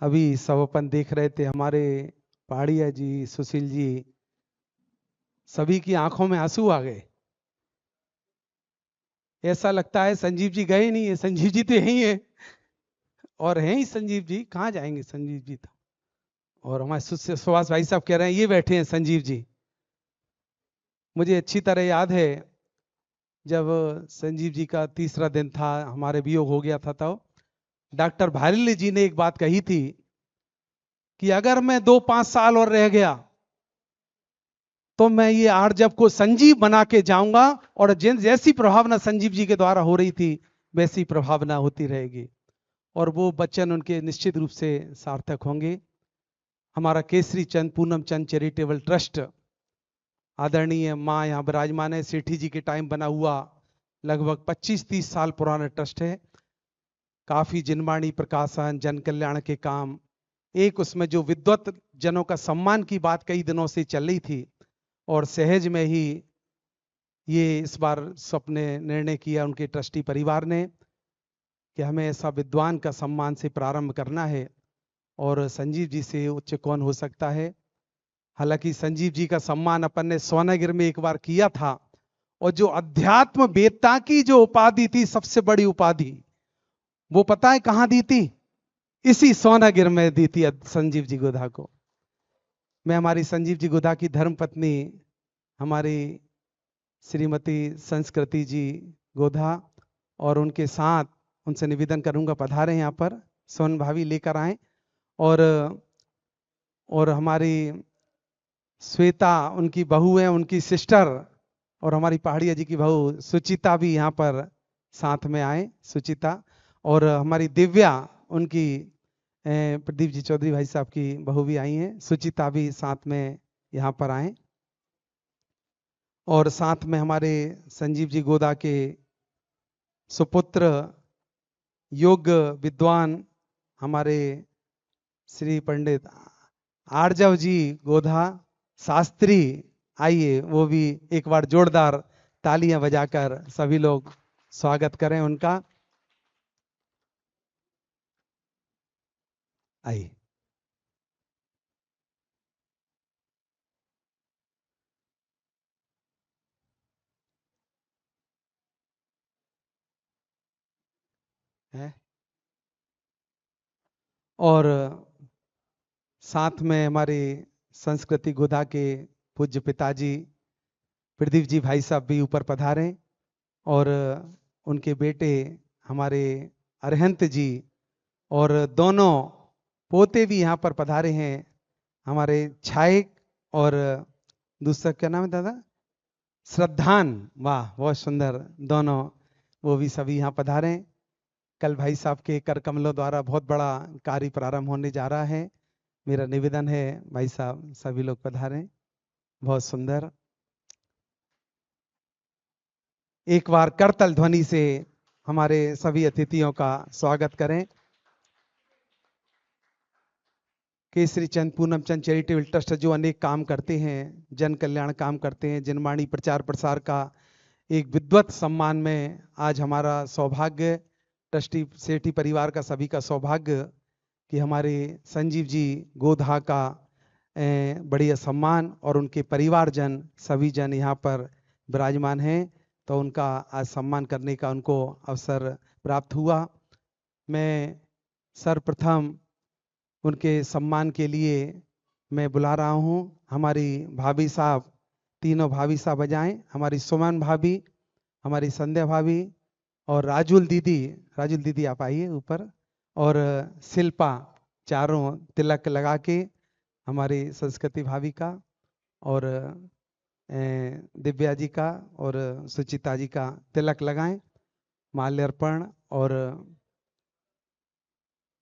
अभी सब अपन देख रहे थे, हमारे पहाड़िया जी, सुशील जी, सभी की आंखों में आंसू आ गए। ऐसा लगता है संजीव जी गए नहीं है, संजीव जी तो यही है और हैं ही। संजीव जी कहाँ जाएंगे? संजीव जी तो, और हमारे सुभाष भाई साहब कह रहे हैं ये बैठे हैं संजीव जी। मुझे अच्छी तरह याद है जब संजीव जी का तीसरा दिन था, हमारे वियोग हो गया था, तो डॉक्टर भारिल जी ने एक बात कही थी कि अगर मैं 2-5 साल और रह गया तो मैं ये आर्जव को संजीव बना के जाऊंगा, और जिन जैसी प्रभावना संजीव जी के द्वारा हो रही थी वैसी प्रभावना होती रहेगी, और वो वचन उनके निश्चित रूप से सार्थक होंगे। हमारा केसरी चंद पूनम चंद चैरिटेबल ट्रस्ट, आदरणीय माँ यहाँ विराजमान है, सेठी जी के टाइम बना हुआ, लगभग 25-30 साल पुराना ट्रस्ट है। काफी जिनवाणी प्रकाशन, जन कल्याण के काम, एक उसमें जो विद्वत जनों का सम्मान की बात कई दिनों से चल रही थी, और सहज में ही ये इस बार सबने निर्णय किया उनके ट्रस्टी परिवार ने कि हमें ऐसा विद्वान का सम्मान से प्रारंभ करना है, और संजीव जी से उच्च कौन हो सकता है। हालांकि संजीव जी का सम्मान अपन ने सोनागिर में एक बार किया था, और जो अध्यात्म वेत्ता की जो उपाधि थी, सबसे बड़ी उपाधि, वो पता है कहां दी थी? इसी सोनागिर में दी थी संजीव जी गोधा को। मैं हमारी संजीव जी गोधा की धर्म पत्नी हमारी श्रीमती संस्कृति जी गोधा और उनके साथ उनसे निवेदन करूंगा, पधारे यहाँ पर, सोन भाभी लेकर आए, और हमारी श्वेता उनकी बहू है, उनकी सिस्टर, और हमारी पहाड़िया जी की बहू सुचिता भी यहाँ पर साथ में आए, सुचिता, और हमारी दिव्या, उनकी प्रदीप जी चौधरी भाई साहब की बहू भी आई हैं, सुचिता भी साथ में यहाँ पर आए, और साथ में हमारे संजीव जी गोदा के सुपुत्र योग विद्वान हमारे श्री पंडित आर्जव जी गोधा शास्त्री, आइए वो भी एक बार जोरदार तालियां बजाकर सभी लोग स्वागत करें उनका। आइए। है और साथ में हमारे संस्कृति गोधा के पूज्य पिताजी प्रदीप जी भाई साहब भी ऊपर पधारे, और उनके बेटे हमारे अरहंत जी, और दोनों पोते भी यहाँ पर पधारे हैं, हमारे छायक, और दूसरा क्या नाम है दादा? श्रद्धान। वाह बहुत सुंदर, दोनों वो भी सभी यहाँ पधारे। कल भाई साहब के कर कमलों द्वारा बहुत बड़ा कार्य प्रारंभ होने जा रहा है, मेरा निवेदन है भाई साहब सभी लोग पधारें। बहुत सुंदर, एक बार करतल ध्वनि से हमारे सभी अतिथियों का स्वागत करें। केसरी चंद पूनम चंद चैरिटेबल ट्रस्ट जो अनेक काम करते हैं, जन कल्याण काम करते हैं, जनवाणी प्रचार प्रसार का एक विद्वत सम्मान में आज हमारा सौभाग्य, ट्रस्टी सेठी परिवार का सभी का सौभाग्य कि हमारे संजीव जी गोधा का बढ़िया सम्मान, और उनके परिवारजन सभी जन यहाँ पर विराजमान हैं, तो उनका आज सम्मान करने का उनको अवसर प्राप्त हुआ। मैं सर्वप्रथम उनके सम्मान के लिए मैं बुला रहा हूँ हमारी भाभी साहब, तीनों भाभी साहब बजाएं, हमारी सुमन भाभी, हमारी संध्या भाभी, और राजुल दीदी। राजुल दीदी आप आइए ऊपर, और शिल्पा, चारों तिलक लगा के हमारी संस्कृति भाभी का, और दिव्या जी का, और सुचिता जी का तिलक लगाएं, माल्यार्पण और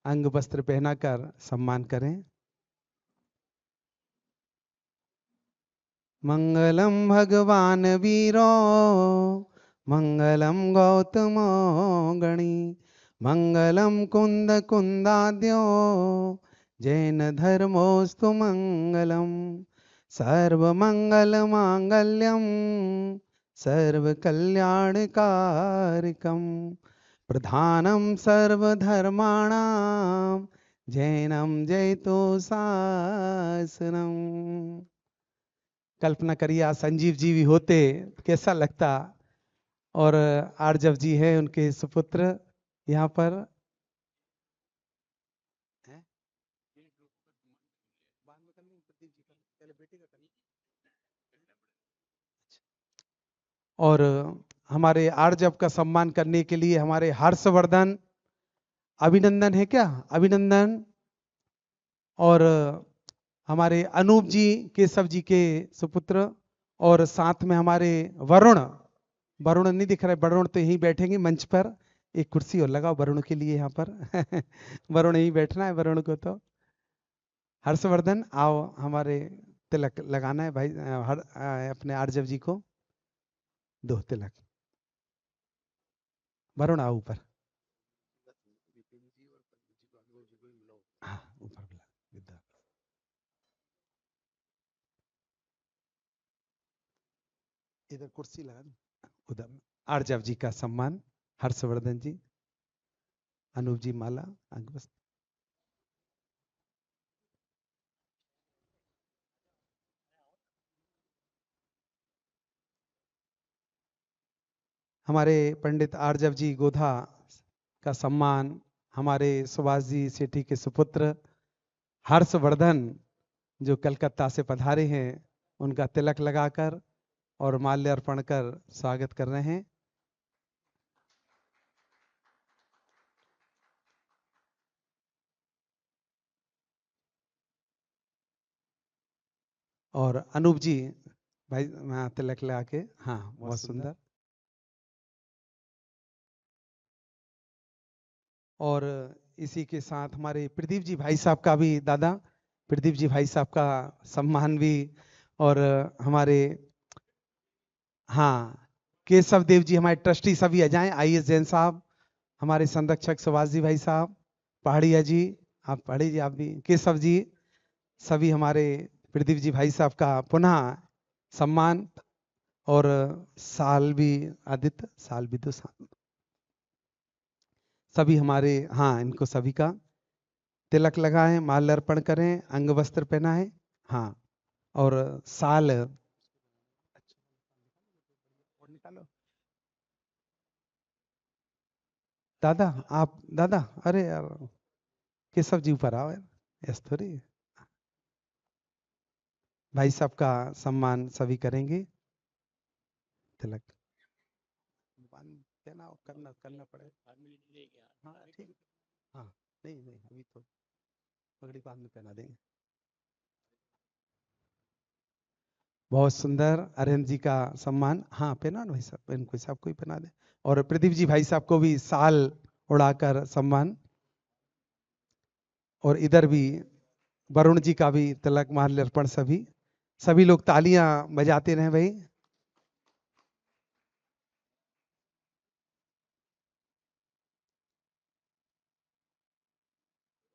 अंग वस्त्र पहनाकर सम्मान करें। मंगलम भगवान वीरो, मंगलम गौतमो गणी, मंगलम कुंद कुंदाद्यो, जैन धर्मोस्तु मंगलम, सर्वमंगल मांगल्यम, सर्व कल्याणकारकम, प्रधानम सर्वधर्माणाम जैनम जयतो शासनम। कल्पना करिए आज संजीव जी भी होते कैसा लगता। और आर्जव जी हैं उनके सुपुत्र यहाँ पर हैं? और हमारे आर्जव का सम्मान करने के लिए हमारे हर्षवर्धन, अभिनंदन है क्या, अभिनंदन, और हमारे अनूप जी, केशव जी के सुपुत्र, और साथ में हमारे वरुण, वरुण नहीं दिख रहा है, वरुण तो यहीं बैठेंगे मंच पर। एक कुर्सी और लगाओ वरुण के लिए यहाँ पर वरुण यहीं बैठना है वरुण को। तो हर्षवर्धन आओ, हमारे तिलक लगाना है भाई अपने आर्जव जी को, दो तिलक। वरुण आओ ऊपर, हाँ ऊपर बुला विद्या। इधर कुर्सी लगा दो, उधर आर्जव जी का सम्मान, हर्षवर्धन जी, अनूप जी माला अंगवस्त्र। हमारे पंडित आर्जव जी गोधा का सम्मान, हमारे सुभाष जी सेठी के सुपुत्र हर्षवर्धन जो कलकत्ता से पधारे हैं, उनका तिलक लगाकर और माल्य अर्पण कर स्वागत कर रहे हैं। और अनूप जी भाई तिलक लगा के, हाँ बहुत सुंदर। और इसी के साथ हमारे प्रदीप जी भाई साहब का भी, दादा प्रदीप जी भाई साहब का सम्मान भी। और हमारे, हाँ केशव देव जी हमारे ट्रस्टी सभी आ जाएं, आईएएस जैन साहब, हमारे संरक्षक सुभाष जी भाई साहब, पहाड़िया जी, आप पहाड़ी जी, आप भी केशव जी, सभी हमारे प्रदीप जी भाई साहब का पुनः सम्मान। और साल भी, आदित्य साल भी, तो साल सभी हमारे, हाँ इनको सभी का तिलक लगाएं, माल अर्पण करें, अंग वस्त्र पहनाएं, हाँ। और साल और निकालो दादा, आप दादा, अरे यार केशव जी ऊपर आओ यार, ऐसे थोड़ी। भाई साहब का सम्मान सभी करेंगे, तिलक पहना करना करना पड़ेगा। हाँ ठीक, हाँ नहीं नहीं अभी तो पगड़ी बाद में पहना देंगे। बहुत सुंदर, अरिहंत जी का सम्मान, हाँ पहना ना भाई साहब, इनको साहब को ही पहना दे। और प्रदीप जी भाई साहब को भी साल उड़ाकर सम्मान। और इधर भी वरुण जी का भी तिलक माल्यार्पण, सभी सभी लोग तालियां बजाते रहे भाई।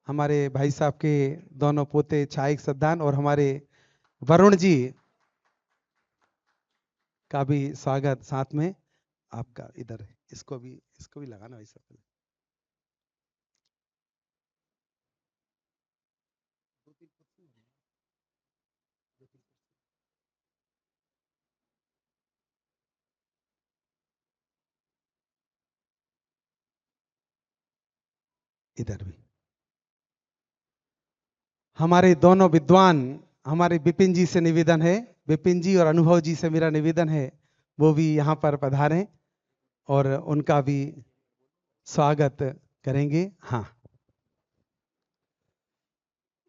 हमारे भाई साहब के दोनों पोते छाइक सद्दान, और हमारे वरुण जी का भी स्वागत साथ में आपका। इधर इसको भी लगाना भाई साहब। इधर भी हमारे दोनों विद्वान, हमारे विपिन जी से निवेदन है, विपिन जी और अनुभव जी से मेरा निवेदन है, वो भी यहाँ पर पधारें और उनका भी स्वागत करेंगे, हाँ।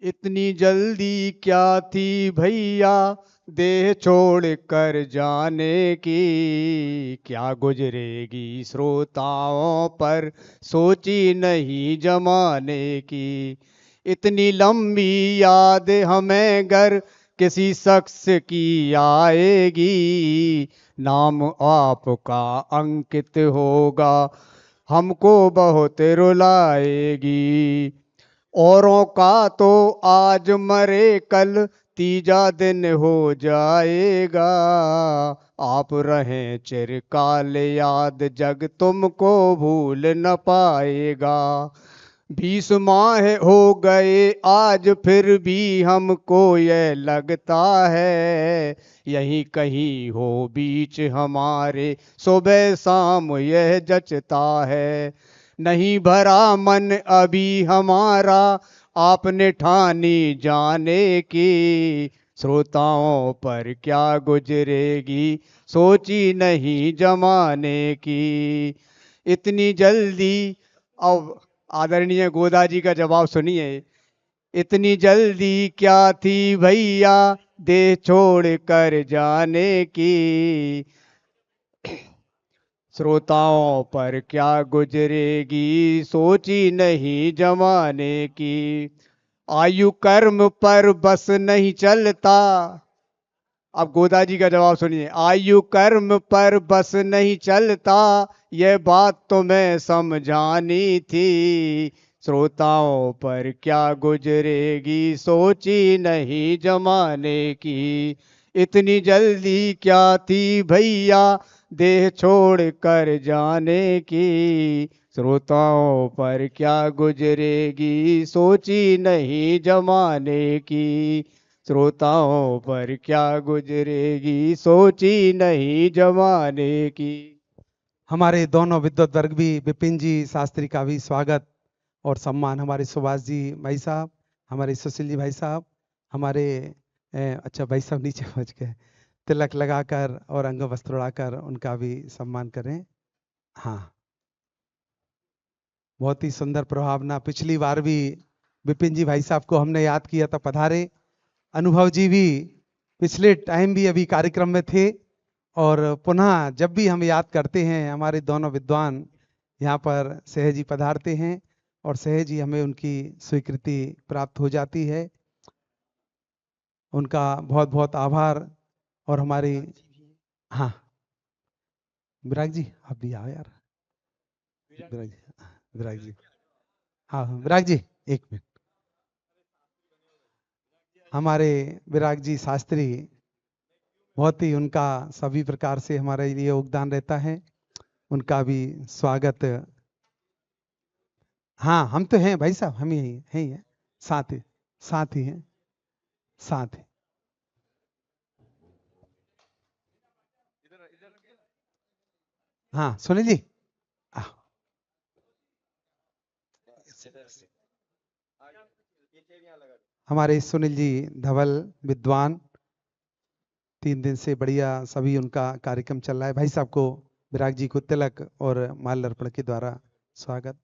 इतनी जल्दी क्या थी भैया देह छोड़ कर जाने की, क्या गुजरेगी श्रोताओं पर सोची नहीं जमाने की। इतनी लंबी याद हमें घर किसी शख्स की आएगी, नाम आपका अंकित होगा हमको बहुत रुलाएगी। औरों का तो आज मरे कल तीजा दिन हो जाएगा, आप रहें चिरकाल याद जग तुमको भूल न पाएगा। 20 माह हो गए आज फिर भी हमको यह लगता है, यहीं कहीं हो बीच हमारे सुबह शाम यह जचता है। नहीं भरा मन अभी हमारा आपने ठानी जाने की, श्रोताओं पर क्या गुजरेगी सोची नहीं जमाने की। इतनी जल्दी, अब आदरणीय गोदा जी का जवाब सुनिए। इतनी जल्दी क्या थी भैया देह छोड़ कर जाने की, श्रोताओं पर क्या गुजरेगी सोची नहीं जमाने की। आयु कर्म पर बस नहीं चलता, अब गोदा जी का जवाब सुनिए। आयु कर्म पर बस नहीं चलता, यह बात तो मैं समझानी थी, श्रोताओं पर क्या गुजरेगी सोची नहीं जमाने की। इतनी जल्दी क्या थी भैया देह छोड़ कर जाने की, श्रोताओं पर क्या गुजरेगी सोची नहीं जमाने की, श्रोताओं पर क्या गुजरेगी सोची नहीं जमाने की। हमारे दोनों विद्वत वर्ग भी, विपिन जी शास्त्री का भी स्वागत और सम्मान। हमारे सुभाष जी भाई साहब, हमारे सुशील जी भाई साहब, हमारे अच्छा भाई साहब नीचे पहुंच गए, तिलक लगाकर और अंग वस्त्र उड़ाकर उनका भी सम्मान करें। हाँ, बहुत ही सुंदर प्रभावना। पिछली बार भी विपिन जी भाई साहब को हमने याद किया था, पधारे। अनुभव जी भी पिछले टाइम भी अभी कार्यक्रम में थे, और पुनः जब भी हम याद करते हैं हमारे दोनों विद्वान यहाँ पर सहज जी पधारते हैं, और सहज ही हमें उनकी स्वीकृति प्राप्त हो जाती है। उनका बहुत बहुत आभार। और हमारी, हाँ विराग जी आप भी आओ यार। विराग जी, विराग जी, हाँ विराग जी एक मिनट। हमारे विराग जी शास्त्री, बहुत ही उनका सभी प्रकार से हमारे लिए योगदान रहता है, उनका भी स्वागत। हाँ हम तो हैं भाई साहब, हम ही हैं, साथ ही, साथ ही हैं, साथ ही। हाँ सुनील जी, आ, हमारे सुनील जी धवल विद्वान, 3 दिन से बढ़िया सभी उनका कार्यक्रम चल रहा है। भाई साहब को, विराग जी को तिलक और माल्यार्पण के द्वारा स्वागत।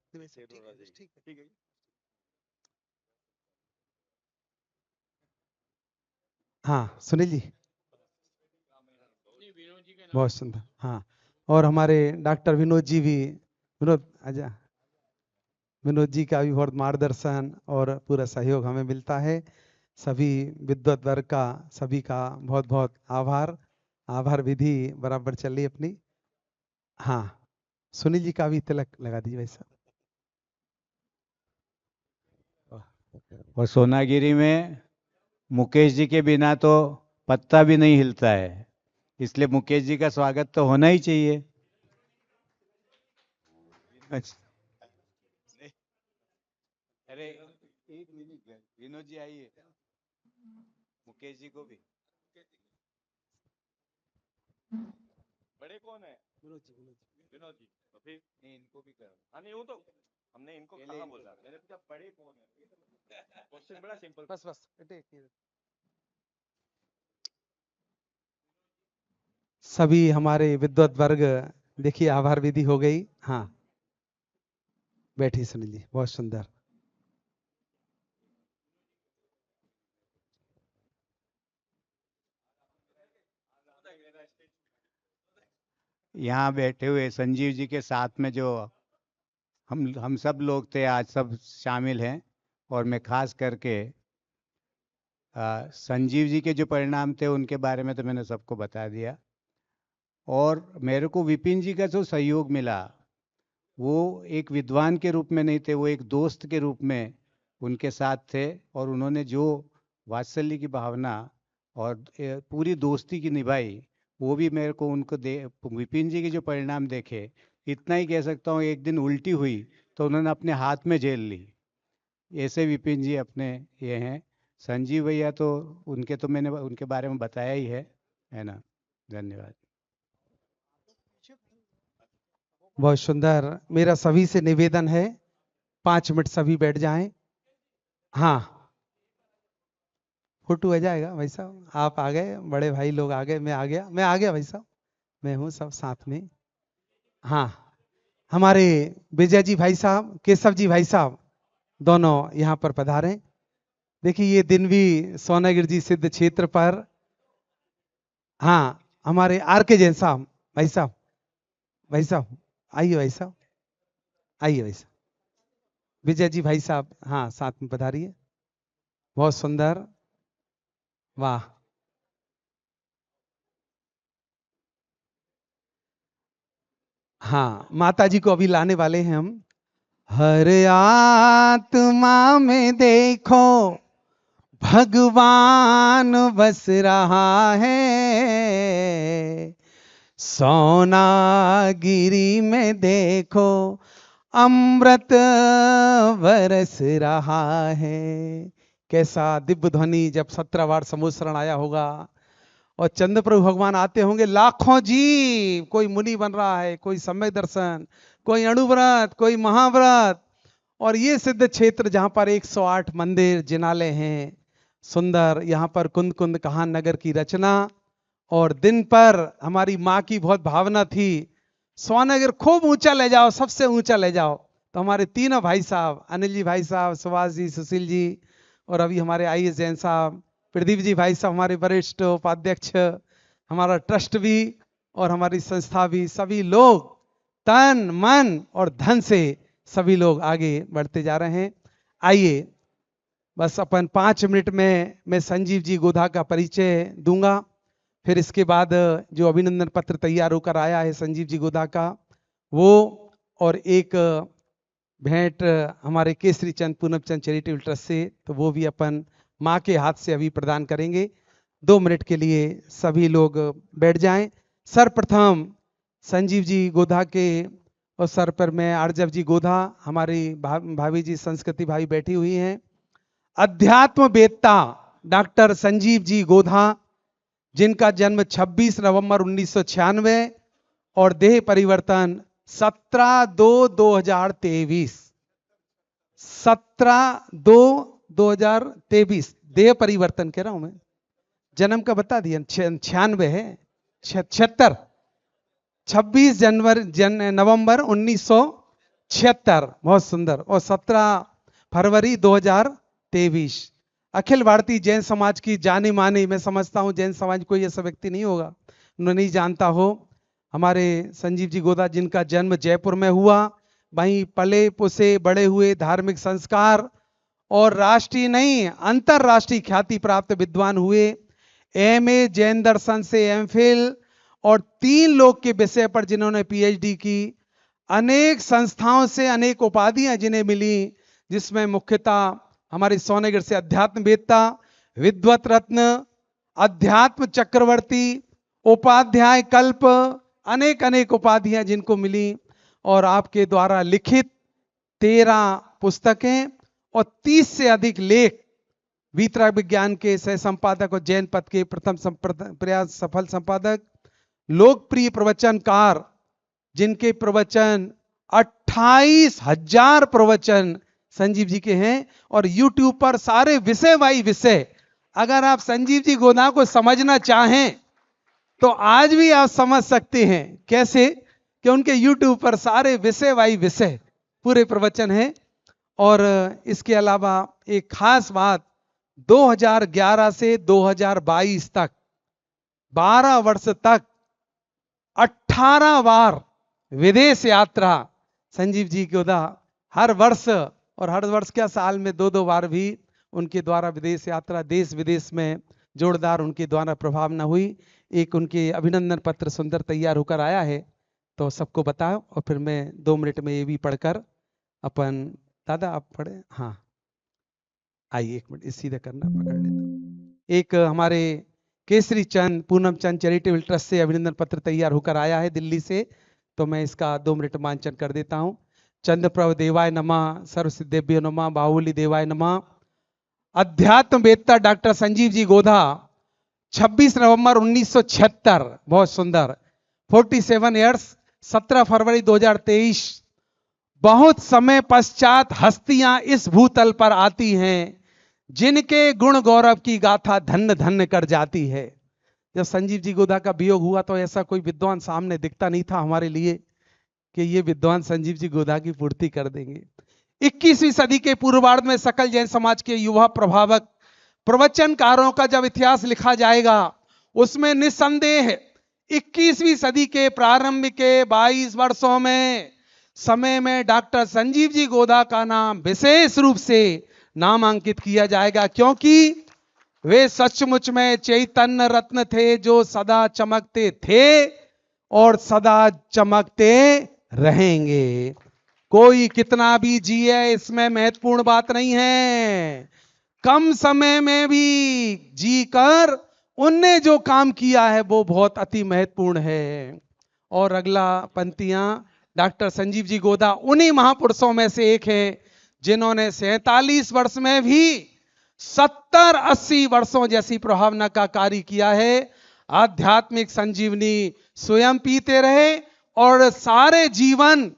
हाँ सुनील जी, बहुत सुंदर। हाँ, और हमारे डॉक्टर विनोद जी भी, विनोद आजा, विनोद जी का भी बहुत मार्गदर्शन और पूरा सहयोग हमें मिलता है। सभी विद्वत वर्ग का, सभी का बहुत बहुत आभार। आभार विधि बराबर चल रही अपनी। हाँ सुनील जी का भी तिलक लगा दीजिए भाई साहब। और सोनागिरी में मुकेश जी के बिना तो पत्ता भी नहीं हिलता है, इसलिए मुकेश जी का स्वागत तो होना ही चाहिए। अच्छा, अरे एक मिनट, विनोद जी आइए, मुकेश जी को भी। बड़े कौन है? विनोद जी। तो फिर नहीं, इनको भी करो। हाँ नहीं, वो तो हमने इनको कहाँ बोला, मैंने पूछा बड़े कौन है। क्वेश्चन बड़ा सिंपल। बस बस सभी हमारे विद्वत वर्ग, देखिए आभार विधि हो गई। हाँ बैठिए सुनील जी, बहुत सुंदर। यहाँ बैठे हुए संजीव जी के साथ में जो हम सब लोग थे, आज सब शामिल हैं, और मैं खास करके संजीव जी के जो परिणाम थे उनके बारे में तो मैंने सबको बता दिया। और मेरे को विपिन जी का जो सहयोग मिला, वो एक विद्वान के रूप में नहीं थे, वो एक दोस्त के रूप में उनके साथ थे, और उन्होंने जो वात्सल्य की भावना और पूरी दोस्ती की निभाई, वो भी मेरे को उनको विपिन जी के जो परिणाम देखे, इतना ही कह सकता हूँ, एक दिन उल्टी हुई तो उन्होंने अपने हाथ में झेल ली, ऐसे विपिन जी अपने ये हैं। संजीव भैया तो मैंने उनके बारे में बताया ही है ना। धन्यवाद। बहुत सुंदर। मेरा सभी से निवेदन है 5 मिनट सभी बैठ जाएं। हाँ, फोटो आ जाएगा भाई साहब। आप आ गए, बड़े भाई लोग आ गए, मैं आ गया भाई साहब, मैं हूं सब साथ में। हाँ, हमारे विजय जी भाई साहब, केशव जी भाई साहब दोनों यहाँ पर पधारे। देखिए ये दिन भी सोनागिर जी सिद्ध क्षेत्र पर। हाँ, हमारे आर के जैन साहब, भाई साहब, भाई साहब आइए, भाई साहब आइए, भाई साहब विजय जी भाई साहब, हाँ साथ में पधारिए। बहुत सुंदर, वाह। हाँ, माता जी को अभी लाने वाले हैं हम। हर आत्मा में देखो भगवान बस रहा है, सोनागिरी में देखो अमृत बरस रहा है। कैसा दिव्य ध्वनि जब 17 बार समूसरण आया होगा और चंद्र प्रभु भगवान आते होंगे, लाखों जीव, कोई मुनि बन रहा है, कोई सम्यक दर्शन, कोई अणुव्रत, कोई महाव्रत। और ये सिद्ध क्षेत्र जहां पर 108 मंदिर जिनालय हैं, सुंदर, यहाँ पर कुंद कुंद कहान नगर की रचना। और दिन पर हमारी माँ की बहुत भावना थी, सोनागिर खूब ऊंचा ले जाओ, सबसे ऊंचा ले जाओ। तो हमारे तीनों भाई साहब, अनिल जी भाई साहब, सुभाष जी, सुशील जी, और अभी हमारे आईएएस जैन साहब, प्रदीप जी भाई साहब, हमारे वरिष्ठ उपाध्यक्ष, हमारा ट्रस्ट भी और हमारी संस्था भी, सभी लोग तन मन और धन से सभी लोग आगे बढ़ते जा रहे हैं। आइए, बस अपन 5 मिनट में मैं संजीव जी गोधा का परिचय दूंगा। फिर इसके बाद जो अभिनंदन पत्र तैयार होकर आया है संजीव जी गोधा का, वो और एक भेंट हमारे केसरी चंद पूनमचंद चैरिटेबल ट्रस्ट से, तो वो भी अपन माँ के हाथ से अभी प्रदान करेंगे। 2 मिनट के लिए सभी लोग बैठ जाएं। सर्वप्रथम संजीव जी गोधा के और सर पर मैं आर्जव जी गोधा, हमारी भाभी जी संस्कृति भाई बैठी हुई हैं। अध्यात्म वेत्ता डॉक्टर संजीव जी गोधा, जिनका जन्म 26 नवंबर 1996 और देह परिवर्तन 17/2/2023, 17/2/2023 देह परिवर्तन कह रहा हूं मैं, जन्म का बता दिया 96 है, 76, 26 नवंबर 1976, बहुत सुंदर। और 17 फरवरी 2023। अखिल भारतीय जैन समाज की जानी मानी, मैं समझता हूं जैन समाज कोई ऐसा व्यक्ति नहीं होगा उन्हें नहीं जानता हो, हमारे संजीव जी गोधा, जिनका जन्म जयपुर में हुआ, वहीं पले पुसे बड़े हुए, धार्मिक संस्कार और राष्ट्रीय नहीं अंतरराष्ट्रीय ख्याति प्राप्त विद्वान हुए। एमए जैन दर्शन से एमफिल और 3 लोक के विषय पर जिन्होंने पीएचडी की। अनेक संस्थाओं से अनेक उपाधियां जिन्हें मिली, जिसमें मुख्यतः हमारी सोनागिर से अध्यात्म वेत्ता, विद्वत रत्न, अध्यात्म चक्रवर्ती, उपाध्याय कल्प, अनेक अनेक उपाधियां जिनको मिली। और आपके द्वारा लिखित 13 पुस्तकें और 30 से अधिक लेख, वीतराग विज्ञान के सह संपादक और जैन पथ के प्रथम प्रयास सफल संपादक, लोकप्रिय प्रवचनकार, जिनके प्रवचन 28,000 प्रवचन संजीव जी के हैं। और YouTube पर सारे विषय वाई विषय, अगर आप संजीव जी गोधा को समझना चाहें तो आज भी आप समझ सकते हैं। कैसे? कि उनके YouTube पर सारे विषय वाई विषय पूरे प्रवचन हैं। और इसके अलावा एक खास बात, 2011 से 2022 तक 12 वर्ष तक 18 बार विदेश यात्रा संजीव जी गोधा हर वर्ष, और हर वर्ष क्या साल में 2-2 बार भी उनके द्वारा विदेश यात्रा, देश विदेश में जोरदार उनके द्वारा प्रभाव न हुई। एक उनके अभिनंदन पत्र सुंदर तैयार होकर आया है, तो सबको बताओ, और फिर मैं 2 मिनट में ये भी पढ़कर अपन, दादा आप पढ़े, हाँ आइए 1 मिनट सीधा करना, पकड़ लेता। एक हमारे केसरी चंद पूनमचंद चैरिटेबल ट्रस्ट से अभिनंदन पत्र तैयार होकर आया है दिल्ली से, तो मैं इसका 2 मिनट मांचन कर देता हूं। चंद्रप्रभ देवाय नमः, सर्वसिद्धेभ्यो नमः, बाहुली देवाय नमः। अध्यात्मवेत्ता डॉक्टर संजीव जी गोधा, 26 नवंबर 1976, बहुत सुंदर, 47 ईयर्स, 17 फरवरी 2023। बहुत समय पश्चात हस्तियां इस भूतल पर आती हैं जिनके गुण गौरव की गाथा धन्य धन्य कर जाती है। जब संजीव जी गोधा का वियोग हुआ तो ऐसा कोई विद्वान सामने दिखता नहीं था हमारे लिए कि ये विद्वान संजीव जी गोधा की पूर्ति कर देंगे। 21वीं सदी के पूर्वार्ध में सकल जैन समाज के युवा प्रभावक प्रवचनकारों का जब इतिहास लिखा जाएगा उसमें निस्संदेह 21वीं सदी के प्रारंभ के 22 वर्षों में समय में डॉक्टर संजीव जी गोधा का नाम विशेष रूप से नामांकित किया जाएगा, क्योंकि वे सचमुच में चैतन्य रत्न थे जो सदा चमकते थे और सदा चमकते रहेंगे। कोई कितना भी जिए इसमें महत्वपूर्ण बात नहीं है, कम समय में भी जीकर उनने जो काम किया है वो बहुत अति महत्वपूर्ण है। और अगला पंक्तियां, डॉक्टर संजीव जी गोधा उन्हीं महापुरुषों में से एक है जिन्होंने 47 वर्ष में भी 70-80 वर्षों जैसी प्रभावना का कार्य किया है। आध्यात्मिक संजीवनी स्वयं पीते रहे और सारे जीवन,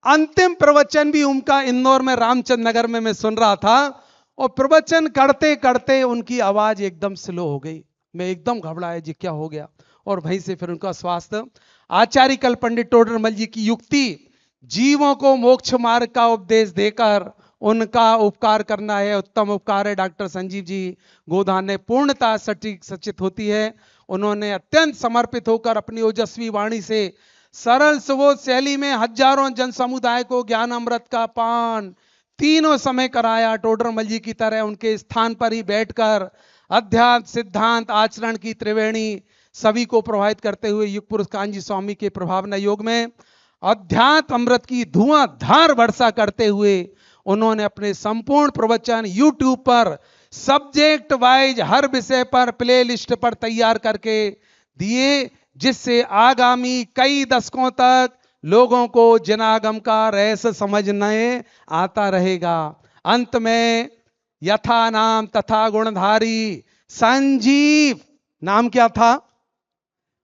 अंतिम प्रवचन भी उनका इंदौर में रामचंद्र नगर में मैं सुन रहा था, और प्रवचन करते करते उनकी आवाज एकदम स्लो हो गई। मैं एकदम घबराया, जी क्या हो गया। और वहीं से फिर उनका स्वास्थ्य। आचार्य कल पंडित टोडरमल जी की युक्ति, जीवों को मोक्ष मार्ग का उपदेश देकर उनका उपकार करना है, उत्तम उपकार है। डॉक्टर संजीव जी गोधा ने पूर्णता सटीक सचित होती है। उन्होंने अत्यंत समर्पित होकर अपनी ओजस्वी वाणी से सरल सुबोध शैली में हजारों जन समुदाय को ज्ञान अमृत का पान तीनों समय कराया। टोडरमल जी की तरह उनके स्थान पर ही बैठकर अध्यात्म, सिद्धांत, आचरण की त्रिवेणी सभी को प्रभावित करते हुए युग पुरुष कांजी स्वामी के प्रभावना योग में अध्यात्म अमृत की धुआंधार वर्षा करते हुए उन्होंने अपने संपूर्ण प्रवचन यूट्यूब पर सब्जेक्ट वाइज हर विषय पर प्ले लिस्ट पर तैयार करके दिए, जिससे आगामी कई दशकों तक लोगों को जनागम का रहस्य समझने आता रहेगा। अंत में यथा नाम तथा गुणधारी संजीव, नाम क्या था?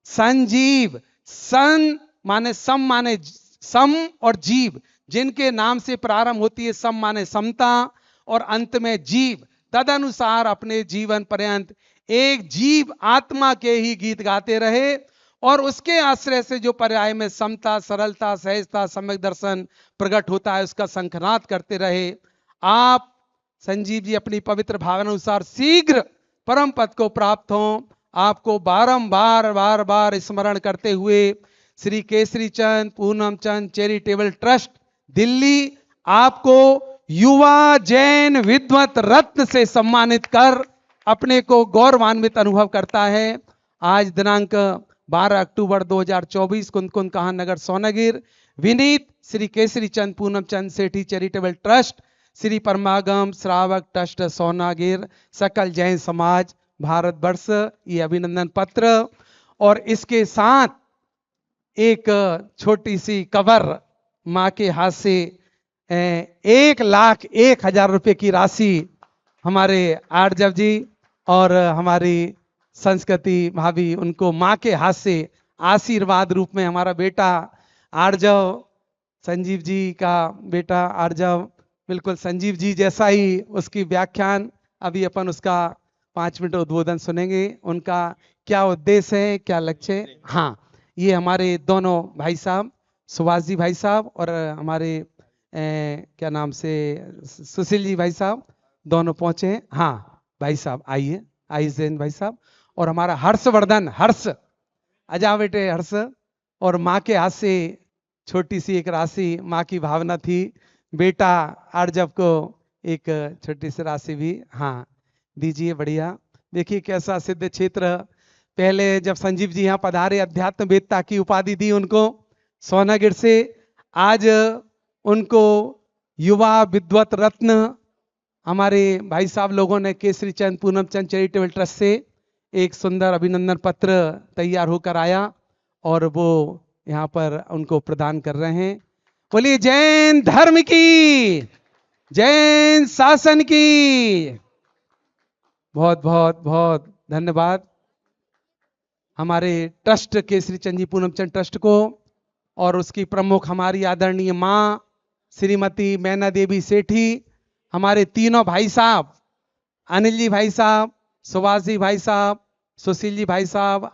संजीव। सन माने सम, माने सम, और जीव जिनके नाम से प्रारंभ होती है। सम माने समता और अंत में जीव। तदनुसार अपने जीवन पर्यंत एक जीव आत्मा के ही गीत गाते रहे और उसके आश्रय से जो पर्याय में समता, सरलता, सहजता, सम्यक दर्शन प्रकट होता है उसका शंखनाद करते रहे। आप संजीव जी अपनी पवित्र भावना अनुसार शीघ्र परम पद को प्राप्त हों। आपको बारंबार बार बार स्मरण करते हुए श्री केसरी चंद पूनम चंद चैरिटेबल ट्रस्ट दिल्ली आपको युवा जैन विद्वत रत्न से सम्मानित कर अपने को गौरवान्वित अनुभव करता है। आज दिनांक 12 अक्टूबर 2024 कुंद काहन नगर सोनागिर विनीत श्री केसरी चंद पूनम चंद सेठी चैरिटेबल ट्रस्ट, श्री परमागम श्रावक ट्रस्ट सोनागिर, सकल जैन समाज भारतवर्ष, ये अभिनंदन पत्र। और इसके साथ एक छोटी सी कवर माँ के हाथ से 1,01,000 रुपए की राशि हमारे आर्जव जी और हमारी संस्कृति भाभी, उनको माँ के हाथ से आशीर्वाद रूप में हमारा बेटा आर्जव, संजीव जी का बेटा आर्जव, बिल्कुल संजीव जी जैसा ही उसकी व्याख्यान, अभी अपन उसका 5 मिनट उद्बोधन सुनेंगे। उनका क्या उद्देश्य है, क्या लक्ष्य है। हाँ, ये हमारे दोनों भाई साहब, सुभाष जी भाई साहब और हमारे क्या नाम से सुशील जी भाई साहब, दोनों पहुंचे हैं। हाँ भाई साहब आइए, आइए जैन भाई साहब। और हमारा हर्षवर्धन, हर्ष अजा बेटे हर्ष, और माँ के हाथ से छोटी सी एक राशि, माँ की भावना थी, बेटा आर्जव को एक छोटी सी राशि भी हाँ दीजिए। बढ़िया, देखिए कैसा सिद्ध क्षेत्र। पहले जब संजीव जी यहाँ पधारे अध्यात्मवेत्ता की उपाधि दी उनको सोनागिर से, आज उनको युवा विद्वत रत्न हमारे भाई साहब लोगों ने केसरी चंद पूनम चंद चैरिटेबल ट्रस्ट से एक सुंदर अभिनंदन पत्र तैयार होकर आया और वो यहाँ पर उनको प्रदान कर रहे हैं। बोलिए जैन धर्म की, जैन शासन की। बहुत बहुत बहुत धन्यवाद हमारे ट्रस्ट केसरी चंद जी पूनमचंद ट्रस्ट को, और उसकी प्रमुख हमारी आदरणीय मां श्रीमती मैना देवी सेठी, हमारे तीनों भाई साहब, अनिल जी भाई साहब, सुभाष जी भाई साहब, सुशील जी भाई साहब,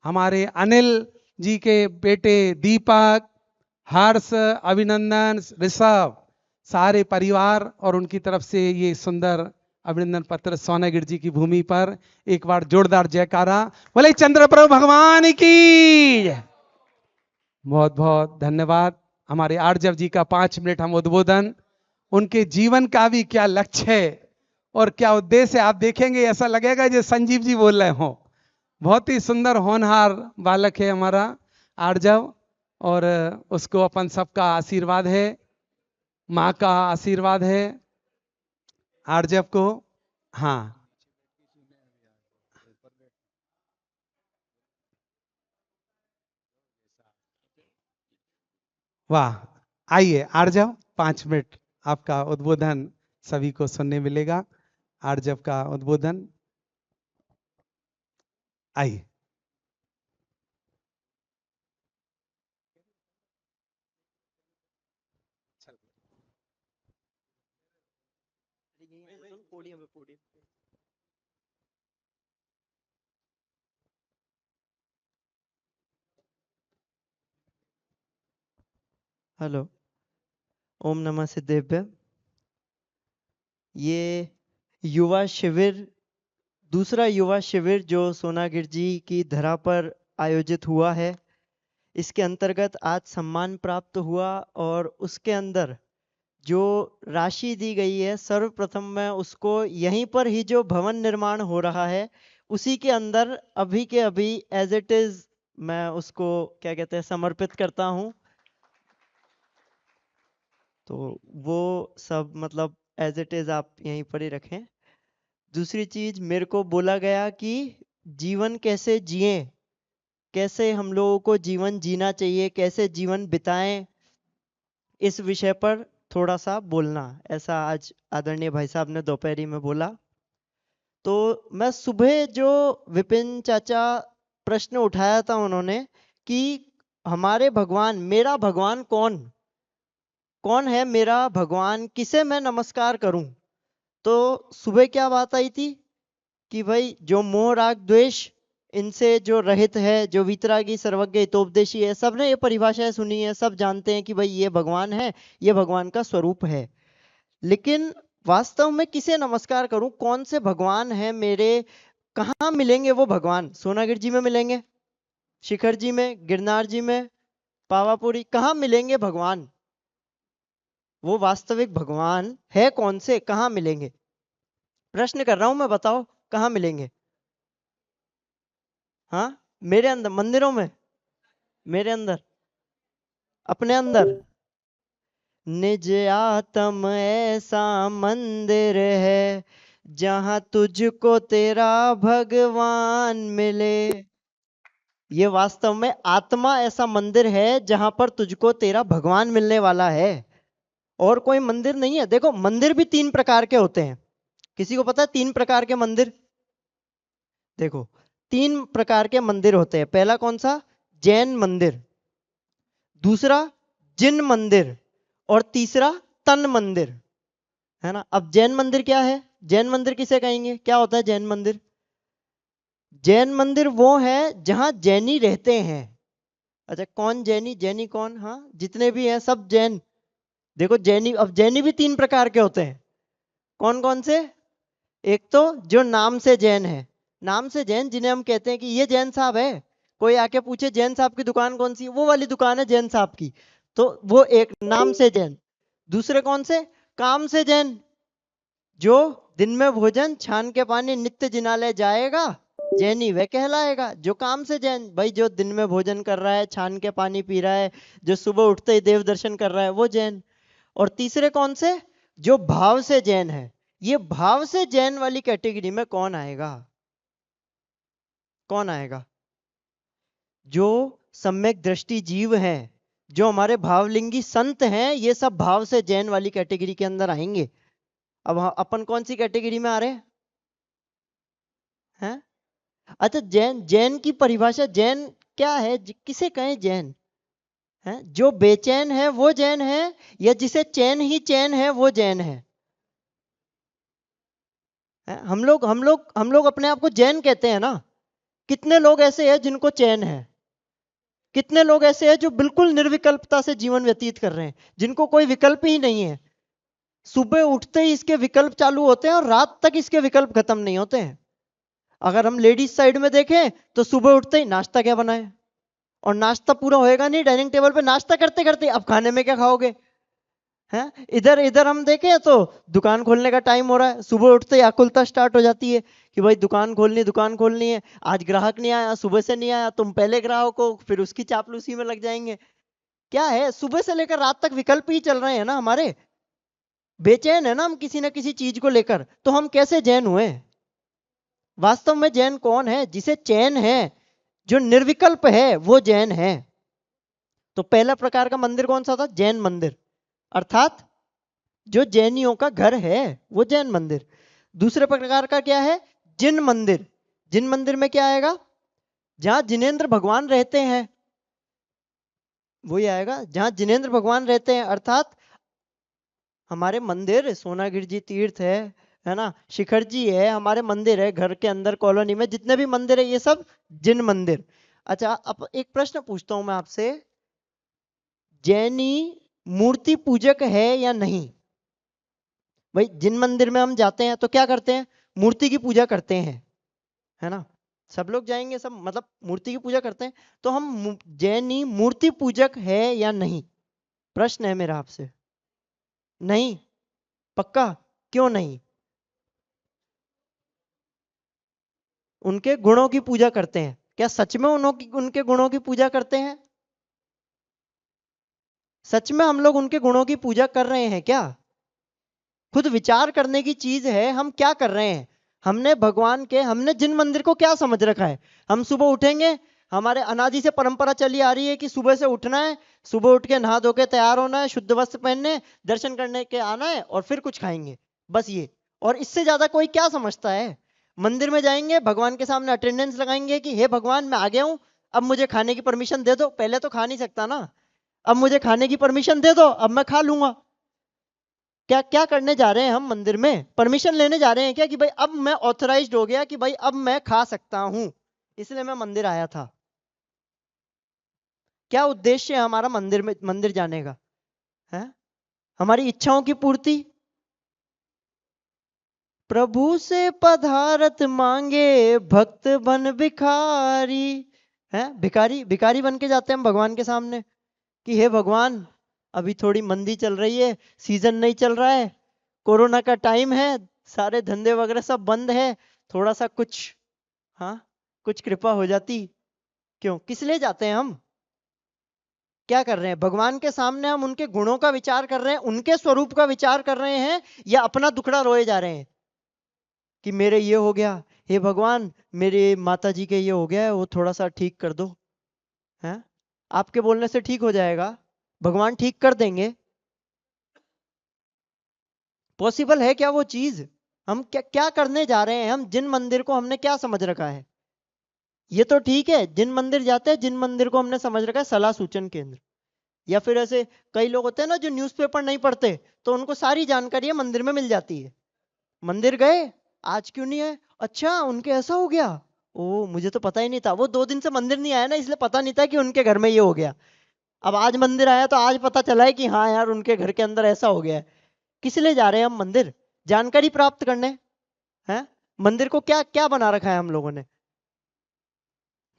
हमारे अनिल जी के बेटे दीपक, हर्ष, अभिनंदन, ऋषभ, सारे परिवार और उनकी तरफ से ये सुंदर अभिनंदन पत्र सोनागिर जी की भूमि पर एक बार जोरदार जयकारा। बोले चंद्रप्रभु भगवान की। बहुत बहुत धन्यवाद हमारे आर्जव जी का 5 मिनट हम उद्बोधन, उनके जीवन का भी क्या लक्ष्य है और क्या उद्देश्य है, आप देखेंगे ऐसा लगेगा जैसे संजीव जी बोल रहे हो। बहुत ही सुंदर होनहार बालक है हमारा आर्जव, और उसको अपन सबका आशीर्वाद है, माँ का आशीर्वाद है आर्जव को। हाँ, वाह। आइए आर्जव, 5 मिनट आपका उद्बोधन सभी को सुनने मिलेगा। आर्जव का उद्बोधन, आइए। हेलो, ओम नमः सिद्धेभ्य। ये युवा शिविर, दूसरा युवा शिविर जो सोनागिर जी की धरा पर आयोजित हुआ है, इसके अंतर्गत आज सम्मान प्राप्त हुआ, और उसके अंदर जो राशि दी गई है, सर्वप्रथम मैं उसको यहीं पर ही जो भवन निर्माण हो रहा है उसी के अंदर अभी के अभी एज इट इज मैं उसको क्या कहते हैं समर्पित करता हूँ। तो वो सब मतलब एज इट इज आप यहीं पर ही रखें। दूसरी चीज, मेरे को बोला गया कि जीवन कैसे जिए, कैसे हम लोगों को जीवन जीना चाहिए, कैसे जीवन बिताएं, इस विषय पर थोड़ा सा बोलना, ऐसा आज आदरणीय भाई साहब ने दोपहरी में बोला। तो मैं सुबह जो विपिन चाचा प्रश्न उठाया था उन्होंने कि हमारे भगवान, मेरा भगवान कौन कौन है, मेरा भगवान किसे मैं नमस्कार करूं। तो सुबह क्या बात आई थी कि भाई जो मोह राग द्वेष इनसे जो रहित है, जो वीतरागी सर्वज्ञ हितोपदेशी है, सबने ये परिभाषाएं सुनी है, सब जानते हैं कि भाई ये भगवान है, ये भगवान का स्वरूप है। लेकिन वास्तव में किसे नमस्कार करूं, कौन से भगवान है मेरे, कहाँ मिलेंगे वो भगवान? सोनागिर जी में मिलेंगे, शिखर जी में, गिरनार जी में, पावापुरी, कहाँ मिलेंगे भगवान? वो वास्तविक भगवान है कौन से, कहाँ मिलेंगे? प्रश्न कर रहा हूं मैं, बताओ कहाँ मिलेंगे? हाँ, मेरे अंदर, मंदिरों में, मेरे अंदर, अपने अंदर। निज आत्म ऐसा मंदिर है जहां तुझको तेरा भगवान मिले। ये वास्तव में आत्मा ऐसा मंदिर है जहां पर तुझको तेरा भगवान मिलने वाला है, और कोई मंदिर नहीं है। देखो, मंदिर भी 3 प्रकार के होते हैं। किसी को पता है 3 प्रकार के मंदिर? देखो, 3 प्रकार के मंदिर होते हैं। पहला कौन सा? जैन मंदिर, दूसरा जिन मंदिर, और तीसरा तन मंदिर, है ना। अब जैन मंदिर क्या है? जैन मंदिर किसे कहेंगे, क्या होता है जैन मंदिर? जैन मंदिर वो है जहां जैनी रहते हैं। अच्छा, कौन जैनी? जैनी कौन? हाँ, जितने भी हैं सब जैन। देखो जैनी, अब जैनी भी 3 प्रकार के होते हैं। कौन कौन से? एक तो जो नाम से जैन है, नाम से जैन, जिन्हें हम कहते हैं कि ये जैन साहब है। कोई आके पूछे जैन साहब की दुकान कौन सी, वो वाली दुकान है जैन साहब की, तो वो एक नाम से जैन। दूसरे कौन से? काम से जैन, जो दिन में भोजन छान के पानी नित्य जिनालय जाएगा, जैनी वह कहलाएगा। जो काम से जैन, भाई जो दिन में भोजन कर रहा है, छान के पानी पी रहा है, जो सुबह उठते ही देव दर्शन कर रहा है, वो जैन। और तीसरे कौन से? जो भाव से जैन है। ये भाव से जैन वाली कैटेगरी में कौन आएगा? कौन आएगा? जो सम्यक दृष्टि जीव हैं, जो हमारे भावलिंगी संत हैं ये सब भाव से जैन वाली कैटेगरी के अंदर आएंगे। अब अपन कौन सी कैटेगरी में आ रहे हैं? अच्छा, जैन, जैन की परिभाषा, जैन क्या है, किसे कहें जैन है? जो बेचैन है वो जैन है, या जिसे चैन ही चैन है वो जैन है? हम लोग अपने आप को जैन कहते हैं ना। कितने लोग ऐसे हैं जिनको चैन है? कितने लोग ऐसे हैं जो बिल्कुल निर्विकल्पता से जीवन व्यतीत कर रहे हैं, जिनको कोई विकल्प ही नहीं है? सुबह उठते ही इसके विकल्प चालू होते हैं और रात तक इसके विकल्प खत्म नहीं होते हैं। अगर हम लेडीज साइड में देखें तो सुबह उठते ही नाश्ता क्या बनाए, और नाश्ता पूरा होएगा नहीं, डाइनिंग टेबल पे नाश्ता करते करते अब खाने में क्या खाओगे, हैं? इधर इधर हम देखें तो दुकान खोलने का टाइम हो रहा है, सुबह उठते ही आकुलता स्टार्ट हो जाती है कि भाई दुकान खोलनी है, आज ग्राहक नहीं आया, सुबह से नहीं आया, तुम पहले ग्राहक हो, फिर उसकी चापलूसी में लग जाएंगे। क्या है, सुबह से लेकर रात तक विकल्प ही चल रहे हैं ना हमारे। बेचैन है ना हम किसी ना किसी चीज को लेकर, तो हम कैसे जैन हुए? वास्तव में जैन कौन है? जिसे चैन है, जो निर्विकल्प है वो जैन है। तो पहला प्रकार का मंदिर कौन सा था? जैन मंदिर, अर्थात जो जैनियों का घर है वो जैन मंदिर। दूसरे प्रकार का क्या है? जिन मंदिर। जिन मंदिर में क्या आएगा? जहां जिनेंद्र भगवान रहते हैं, वही आएगा जहां जिनेंद्र भगवान रहते हैं, अर्थात हमारे मंदिर सोनागिर जी तीर्थ है ना, शिखर जी है, हमारे मंदिर है घर के अंदर कॉलोनी में, जितने भी मंदिर है ये सब जिन मंदिर। अच्छा, अब एक प्रश्न पूछता हूं मैं आपसे, जैनी मूर्ति पूजक है या नहीं? भाई जिन मंदिर में हम जाते हैं तो क्या करते हैं? मूर्ति की पूजा करते हैं, है ना? सब लोग जाएंगे, सब मतलब मूर्ति की पूजा करते हैं। तो हम जैनी मूर्ति पूजक है या नहीं? प्रश्न है मेरा आपसे। नहीं? पक्का? क्यों नहीं? उनके गुणों की पूजा करते हैं। क्या सच में उनके गुणों की पूजा करते हैं? सच में हम लोग उनके गुणों की पूजा कर रहे हैं क्या? खुद विचार करने की चीज है, हम क्या कर रहे हैं? हमने भगवान के, हमने जिन मंदिर को क्या समझ रखा है? हम सुबह उठेंगे, हमारे अनादि से परंपरा चली आ रही है कि सुबह से उठना है, सुबह उठ के नहा धो के तैयार होना है, शुद्ध वस्त्र पहनने, दर्शन करने के आना है और फिर कुछ खाएंगे, बस ये। और इससे ज्यादा कोई क्या समझता है? मंदिर में जाएंगे, भगवान के सामने अटेंडेंस लगाएंगे कि हे भगवान मैं आ गया हूं, अब मुझे खाने की परमिशन दे दो। पहले तो खा नहीं सकता ना, अब मुझे खाने की परमिशन दे दो, अब मैं खा लूंगा। क्या क्या करने जा रहे हैं हम मंदिर में? परमिशन लेने जा रहे हैं क्या कि भाई अब मैं ऑथराइज्ड हो गया कि भाई अब मैं खा सकता हूं, इसलिए मैं मंदिर आया था? क्या उद्देश्य है हमारा मंदिर जाने का? है हमारी इच्छाओं की पूर्ति? प्रभु से पधारत मांगे भक्त बन भिखारी, है भिखारी, भिखारी बन के जाते हैं हम भगवान के सामने कि हे भगवान अभी थोड़ी मंदी चल रही है, सीजन नहीं चल रहा है, कोरोना का टाइम है, सारे धंधे वगैरह सब बंद है, थोड़ा सा कुछ, हाँ कुछ कृपा हो जाती। क्यों, किस लिए जाते हैं हम? क्या कर रहे हैं भगवान के सामने? हम उनके गुणों का विचार कर रहे हैं, उनके स्वरूप का विचार कर रहे हैं, या अपना दुखड़ा रोए जा रहे हैं कि मेरे ये हो गया, हे भगवान मेरे माता जी के ये हो गया है, वो थोड़ा सा ठीक कर दो। है आपके बोलने से ठीक हो जाएगा? भगवान ठीक कर देंगे? पॉसिबल है क्या वो चीज? हम क्या क्या करने जा रहे हैं? हम जिन मंदिर को हमने क्या समझ रखा है? ये तो ठीक है जिन मंदिर जाते हैं, जिन मंदिर को हमने समझ रखा है सलाह सूचन केंद्र, या फिर ऐसे कई लोग होते हैं ना जो न्यूज़पेपर नहीं पढ़ते, तो उनको सारी जानकारी मंदिर में मिल जाती है। मंदिर गए, आज क्यों नहीं है? अच्छा उनके ऐसा हो गया, ओ मुझे तो पता ही नहीं था, वो 2 दिन से मंदिर नहीं आया ना, इसलिए पता नहीं था कि उनके घर में ये हो गया। अब आज मंदिर आया तो आज पता चला है कि हाँ यार उनके घर के अंदर ऐसा हो गया है। किस लिए जा रहे हैं हम मंदिर? जानकारी प्राप्त करने। हैं मंदिर को क्या क्या बना रखा है हम लोगों ने?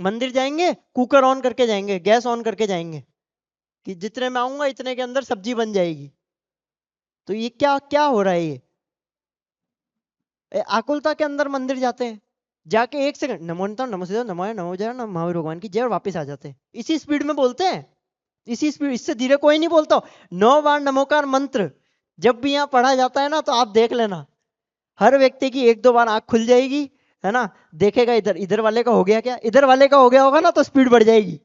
मंदिर जाएंगे कुकर ऑन करके जाएंगे, गैस ऑन करके जाएंगे कि जितने में आऊंगा इतने के अंदर सब्जी बन जाएगी। तो ये क्या क्या हो रहा है? ये आकुलता के अंदर मंदिर जाते हैं, जाके 1 सेकंड नमो नमस्ते नमो नमो जय नमः महावीर भगवान की जय, और वापस आ जाते हैं। इसी स्पीड में बोलते हैं, इसी स्पीड, इससे धीरे कोई नहीं बोलता। 9 बार नमोकार मंत्र जब भी यहाँ पढ़ा जाता है ना, तो आप देख लेना हर व्यक्ति की 1-2 बार आंख खुल जाएगी, है ना, देखेगा इधर, इधर वाले का हो गया क्या, इधर वाले का हो गया होगा ना, तो स्पीड बढ़ जाएगी।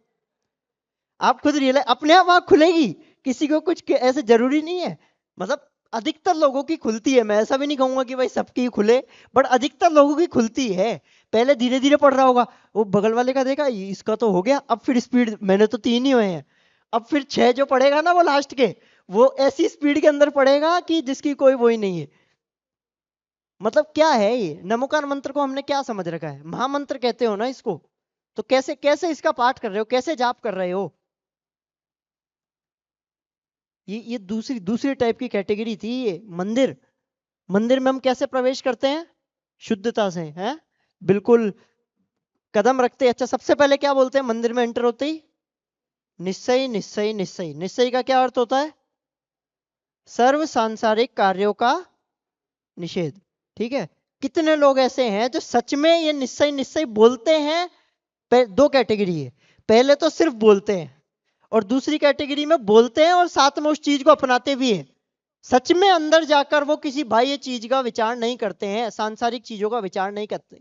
आप खुद रियलाइज, अपने आप आँख खुलेगी, किसी को कुछ ऐसे जरूरी नहीं है। मतलब अधिकतर लोगों की खुलती है, मैं ऐसा भी नहीं कहूंगा कि भाई सबकी खुले, बट अधिकतर लोगों की खुलती है। पहले धीरे धीरे पढ़ रहा होगा, वो बगल वाले का देखा इसका तो हो गया, अब फिर स्पीड, मैंने तो 3 ही हुए हैं, अब फिर 6 जो पढ़ेगा ना वो लास्ट के, वो ऐसी स्पीड के अंदर पढ़ेगा कि जिसकी कोई वो ही नहीं है। मतलब क्या है ये नमोकार मंत्र को हमने क्या समझ रखा है, महामंत्र कहते हो ना इसको, तो कैसे कैसे इसका पाठ कर रहे हो, कैसे जाप कर रहे हो। ये दूसरी दूसरी टाइप की कैटेगरी थी। ये मंदिर, मंदिर में हम कैसे प्रवेश करते हैं, शुद्धता से, हैं बिल्कुल कदम रखते। अच्छा सबसे पहले क्या बोलते हैं मंदिर में एंटर होते ही, निश्चय निश्चय निश्चय। निश्चय का क्या अर्थ होता है, सर्व सांसारिक कार्यों का निषेध। ठीक है, कितने लोग ऐसे हैं जो सच में ये निश्चय निश्चय बोलते हैं। दो कैटेगरी है, पहले तो सिर्फ बोलते हैं, और दूसरी कैटेगरी में बोलते हैं और साथ में उस चीज को अपनाते भी हैं। सच में अंदर जाकर वो किसी बाह्य चीज का विचार नहीं करते हैं, सांसारिक चीजों का विचार नहीं करते।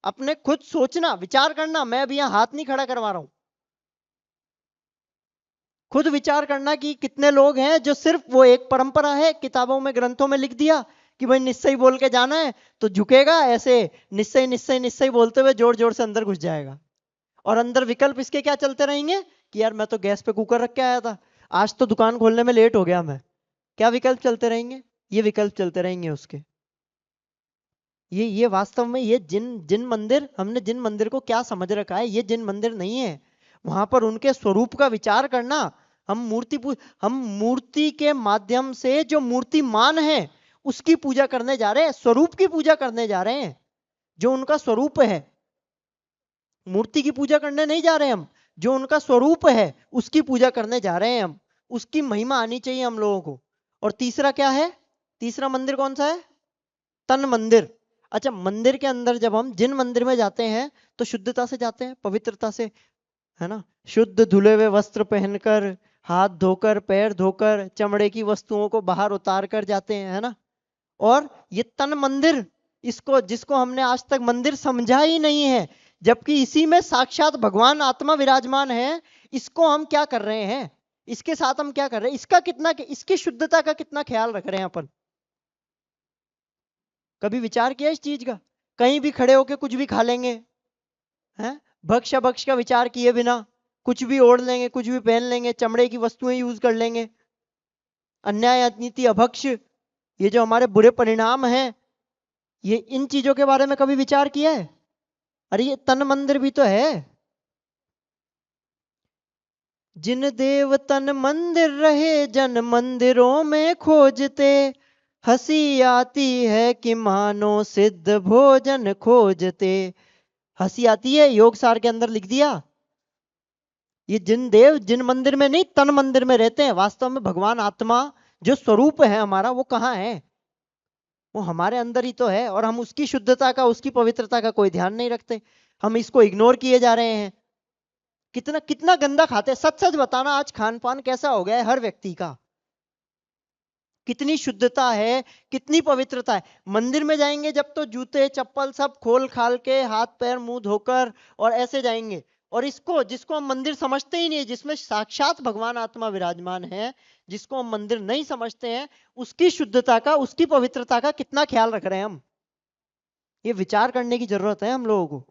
अपने खुद सोचना, विचार करना, मैं अभी यहां हाथ नहीं खड़ा करवा रहा हूं, खुद विचार करना कि कितने लोग हैं जो सिर्फ वो एक परंपरा है, किताबों में ग्रंथों में लिख दिया कि भाई निश्चय बोल के जाना है, तो झुकेगा ऐसे निश्चय निश्चय निश्चय बोलते हुए जोर जोर से अंदर घुस जाएगा। और अंदर विकल्प इसके क्या चलते रहेंगे कि यार मैं तो गैस पे कुकर रख के आया था, आज तो दुकान खोलने में लेट हो गया मैं। क्या विकल्प चलते रहेंगे, ये विकल्प चलते रहेंगे उसके। ये वास्तव में ये जिन मंदिर, हमने जिन मंदिर को क्या समझ रखा है, ये जिन मंदिर नहीं है। वहां पर उनके स्वरूप का विचार करना, हम मूर्ति के माध्यम से जो मूर्तिमान है उसकी पूजा करने जा रहे हैं, स्वरूप की पूजा करने जा रहे हैं, जो उनका स्वरूप है। मूर्ति की पूजा करने नहीं जा रहे हम, जो उनका स्वरूप है उसकी पूजा करने जा रहे हैं हम। उसकी महिमा आनी चाहिए हम लोगों को। और तीसरा क्या है, तीसरा मंदिर कौन सा है, तन मंदिर। अच्छा मंदिर के अंदर जब हम जिन मंदिर में जाते हैं तो शुद्धता से जाते हैं, पवित्रता से, है ना, शुद्ध धुले हुए वस्त्र पहनकर, हाथ धोकर, पैर धोकर, चमड़े की वस्तुओं को बाहर उतार कर जाते हैं, है ना। और ये तन मंदिर, इसको जिसको हमने आज तक मंदिर समझा ही नहीं है, जबकि इसी में साक्षात भगवान आत्मा विराजमान है, इसको हम क्या कर रहे हैं, इसके साथ हम क्या कर रहे हैं, इसका कितना, इसकी शुद्धता का कितना ख्याल रख रहे हैं अपन। कभी विचार किया इस चीज का, कहीं भी खड़े होके कुछ भी खा लेंगे, हैं, भक्ष अभक्ष का विचार किए बिना कुछ भी ओढ़ लेंगे, कुछ भी पहन लेंगे, चमड़े की वस्तुएं यूज कर लेंगे, अन्याय अनीति अभक्ष, ये जो हमारे बुरे परिणाम हैं, ये इन चीजों के बारे में कभी विचार किया है। अरे ये तन मंदिर भी तो है। जिन देव तन मंदिर रहे जन मंदिरों में खोजते, हंसी आती है कि मानो सिद्ध भोजन खोजते। हंसी आती है, योग सार के अंदर लिख दिया। ये जिन देव जिन मंदिर में नहीं, तन मंदिर में रहते हैं। वास्तव में भगवान आत्मा जो स्वरूप है हमारा, वो कहाँ है, वो हमारे अंदर ही तो है। और हम उसकी शुद्धता का, उसकी पवित्रता का कोई ध्यान नहीं रखते, हम इसको इग्नोर किए जा रहे हैं। कितना कितना गंदा खाते हैं, सच सच बताना आज खान पान कैसा हो गया है हर व्यक्ति का, कितनी शुद्धता है, कितनी पवित्रता है। मंदिर में जाएंगे जब तो जूते चप्पल सब खोल खाल के, हाथ पैर मुंह धोकर और ऐसे जाएंगे। और इसको, जिसको हम मंदिर समझते ही नहीं, जिसमें साक्षात भगवान आत्मा विराजमान है, जिसको हम मंदिर नहीं समझते हैं, उसकी शुद्धता का, उसकी पवित्रता का कितना ख्याल रख रहे हैं हम। ये विचार करने की जरूरत है हम लोगों को।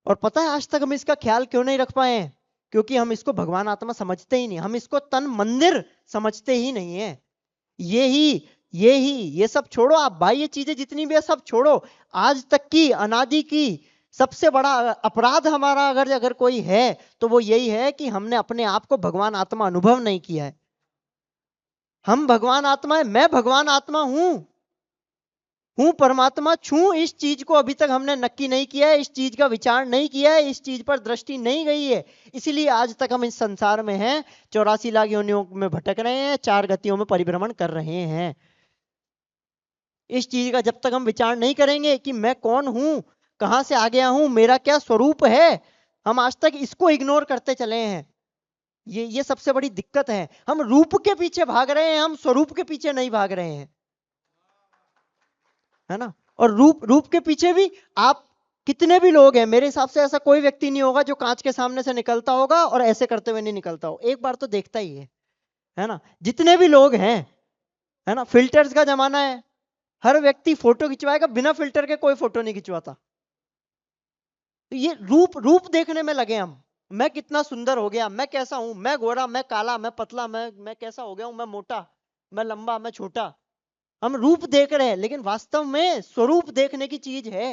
और पता है आज तक हम इसका ख्याल क्यों नहीं रख पाए हैं, क्योंकि हम इसको भगवान आत्मा समझते ही नहीं, हम इसको तन मंदिर समझते ही नहीं है। ये सब छोड़ो, आप बाह्य चीजें जितनी भी है सब छोड़ो। आज तक की अनादि की सबसे बड़ा अपराध हमारा अगर कोई है तो वो यही है कि हमने अपने आप को भगवान आत्मा अनुभव नहीं किया है। हम भगवान आत्मा है, मैं भगवान आत्मा हूं परमात्मा छू, इस चीज को अभी तक हमने नक्की नहीं किया है, इस चीज का विचार नहीं किया है, इस चीज पर दृष्टि नहीं गई है। इसीलिए आज तक हम इस संसार में हैं, 84 लाख योनियों में भटक रहे हैं, 4 गतियों में परिभ्रमण कर रहे हैं। इस चीज का जब तक हम विचार नहीं करेंगे कि मैं कौन हूं, कहां से आ गया हूं, मेरा क्या स्वरूप है, हम आज तक इसको इग्नोर करते चले हैं। ये सबसे बड़ी दिक्कत है। हम रूप के पीछे भाग रहे हैं, हम स्वरूप के पीछे नहीं भाग रहे हैं, है ना। और रूप के पीछे भी आप कितने भी लोग हैं, मेरे हिसाब से ऐसा कोई व्यक्ति नहीं होगा जो कांच के सामने से निकलता होगा और ऐसे करते हुए नहीं निकलता हो, एक बार तो देखता ही है ना। जितने भी लोग हैं, है ना, फिल्टर्स का जमाना है, हर व्यक्ति फोटो खिंचवाएगा, बिना फिल्टर के कोई फोटो नहीं खिंचवाता। तो ये रूप देखने में लगे हम, मैं कितना सुंदर हो गया, मैं कैसा हूं, मैं गोरा, मैं काला, मैं पतला, मैं कैसा हो गया हूं, मैं मोटा, मैं लंबा, मैं छोटा। हम रूप देख रहे हैं, लेकिन वास्तव में स्वरूप देखने की चीज है।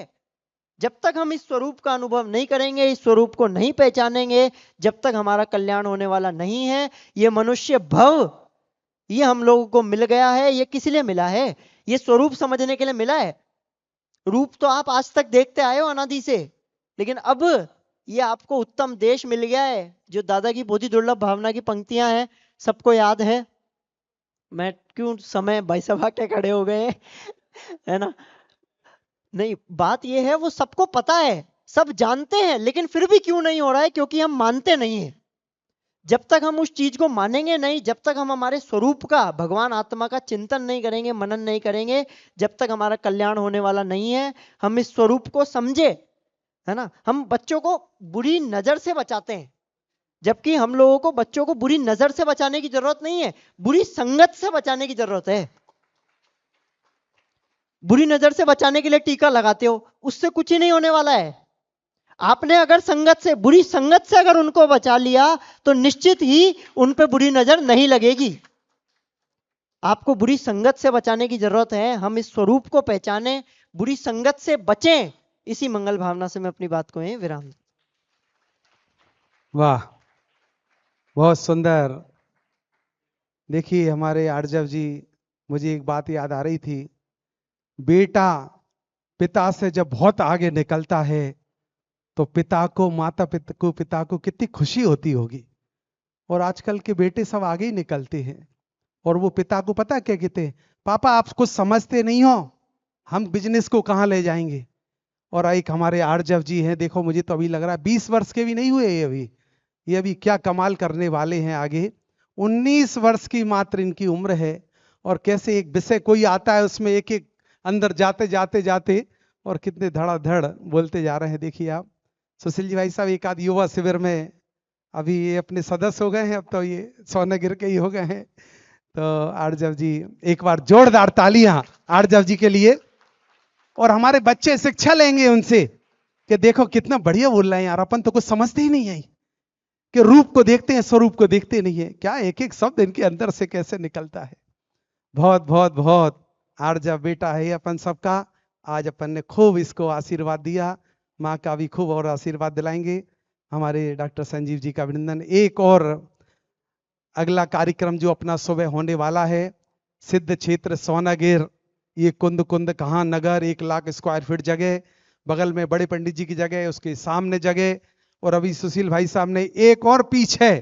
जब तक हम इस स्वरूप का अनुभव नहीं करेंगे, इस स्वरूप को नहीं पहचानेंगे, जब तक हमारा कल्याण होने वाला नहीं है। ये मनुष्य भव, ये हम लोगों को मिल गया है। ये किस लिए मिला है? ये स्वरूप समझने के लिए मिला है। रूप तो आप आज तक देखते आए हो अनादि से, लेकिन अब ये आपको उत्तम देश मिल गया है। जो दादा की बोधि दुर्लभ भावना की पंक्तियां हैं, सबको याद है। मैं क्यों समय भाई सभा के खड़े हो गए है ना। नहीं, बात ये है, वो सबको पता है, सब जानते हैं, लेकिन फिर भी क्यों नहीं हो रहा है? क्योंकि हम मानते नहीं है। जब तक हम उस चीज को मानेंगे नहीं, जब तक हम हमारे स्वरूप का, भगवान आत्मा का चिंतन नहीं करेंगे, मनन नहीं करेंगे, जब तक हमारा कल्याण होने वाला नहीं है। हम इस स्वरूप को समझे, है ना। हम बच्चों को बुरी नजर से बचाते हैं, जबकि हम लोगों को बच्चों को बुरी नजर से बचाने की जरूरत नहीं है, बुरी संगत से बचाने की जरूरत है। बुरी नजर से बचाने के लिए टीका लगाते हो, उससे कुछ ही नहीं होने वाला है। आपने अगर संगत से, बुरी संगत से अगर उनको बचा लिया, तो निश्चित ही उन पे बुरी नजर नहीं लगेगी। आपको बुरी संगत से बचाने की जरूरत है। हम इस स्वरूप को पहचाने, बुरी संगत से बचें। इसी मंगल भावना से मैं अपनी बात को यहीं विराम दूं। वाह, बहुत सुंदर। देखिए हमारे आर्जव जी, मुझे एक बात याद आ रही थी। बेटा पिता से जब बहुत आगे निकलता है, तो पिता को, माता पिता को कितनी खुशी होती होगी। और आजकल के बेटे सब आगे ही निकलते हैं, और वो पिता को पता क्या कहते हैं? पापा आप कुछ समझते नहीं हो, हम बिजनेस को कहाँ ले जाएंगे। और एक हमारे आर्जव जी हैं, देखो मुझे तो अभी लग रहा है 20 वर्ष के भी नहीं हुए ये अभी क्या कमाल करने वाले हैं आगे। 19 वर्ष की मात्र इनकी उम्र है, और कैसे एक विषय कोई आता है, उसमें एक एक अंदर जाते जाते जाते और कितने धड़ाधड़ बोलते जा रहे हैं। देखिए आप सुशील जी भाई साहब, एक आध युवा शिविर में अभी ये अपने सदस्य हो गए हैं, अब तो ये सोनागिर के ही हो गए हैं। तो आर्जव जी, एक बार जोरदार तालियां आर्जव जी के लिए। और हमारे बच्चे शिक्षा लेंगे उनसे कि देखो कितना बढ़िया बोल रहे हैं यार, अपन तो कुछ समझते ही नहीं है कि रूप को देखते हैं, स्वरूप को देखते नहीं है। क्या एक एक शब्द इनके अंदर से कैसे निकलता है। बहुत बहुत बहुत आर्जव बेटा है अपन सबका। आज अपन ने खूब इसको आशीर्वाद दिया, माँ का भी खूब और आशीर्वाद दिलाएंगे। हमारे डॉक्टर संजीव जी का अभिनंदन। एक और अगला कार्यक्रम जो अपना सुबह होने वाला है, सिद्ध क्षेत्र सोनागिर, ये कुंद कुंद कहाँ नगर, 1 लाख स्क्वायर फीट जगह, बगल में बड़े पंडित जी की जगह, उसके सामने जगह। और अभी सुशील भाई साहब ने एक और पीछे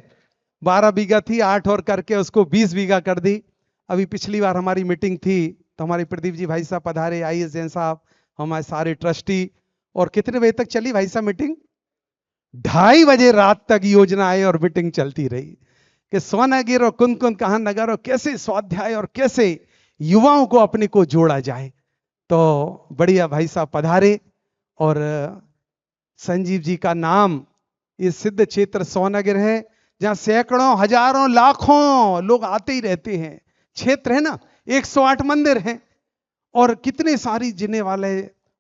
12 बीघा थी, 8 और करके उसको 20 बीघा कर दी। अभी पिछली बार हमारी मीटिंग थी तो हमारे प्रदीप जी भाई साहब पधारे, IAS जैन साहब, हमारे सारे ट्रस्टी। और कितने बजे तक चली भाई साहब मीटिंग? 2:30 बजे रात तक योजना आई और मीटिंग चलती रही कि सोनागिर और कुंद कुंद कहाँ नगर और कैसे स्वाध्याय और कैसे युवाओं को अपने को जोड़ा जाए। तो बढ़िया भाई साहब पधारे। और संजीव जी का नाम, ये सिद्ध क्षेत्र सोनागिर है, जहां सैकड़ों हजारों लाखों लोग आते ही रहते हैं। क्षेत्र है ना, 108 मंदिर हैं और कितने सारी जीने वाले।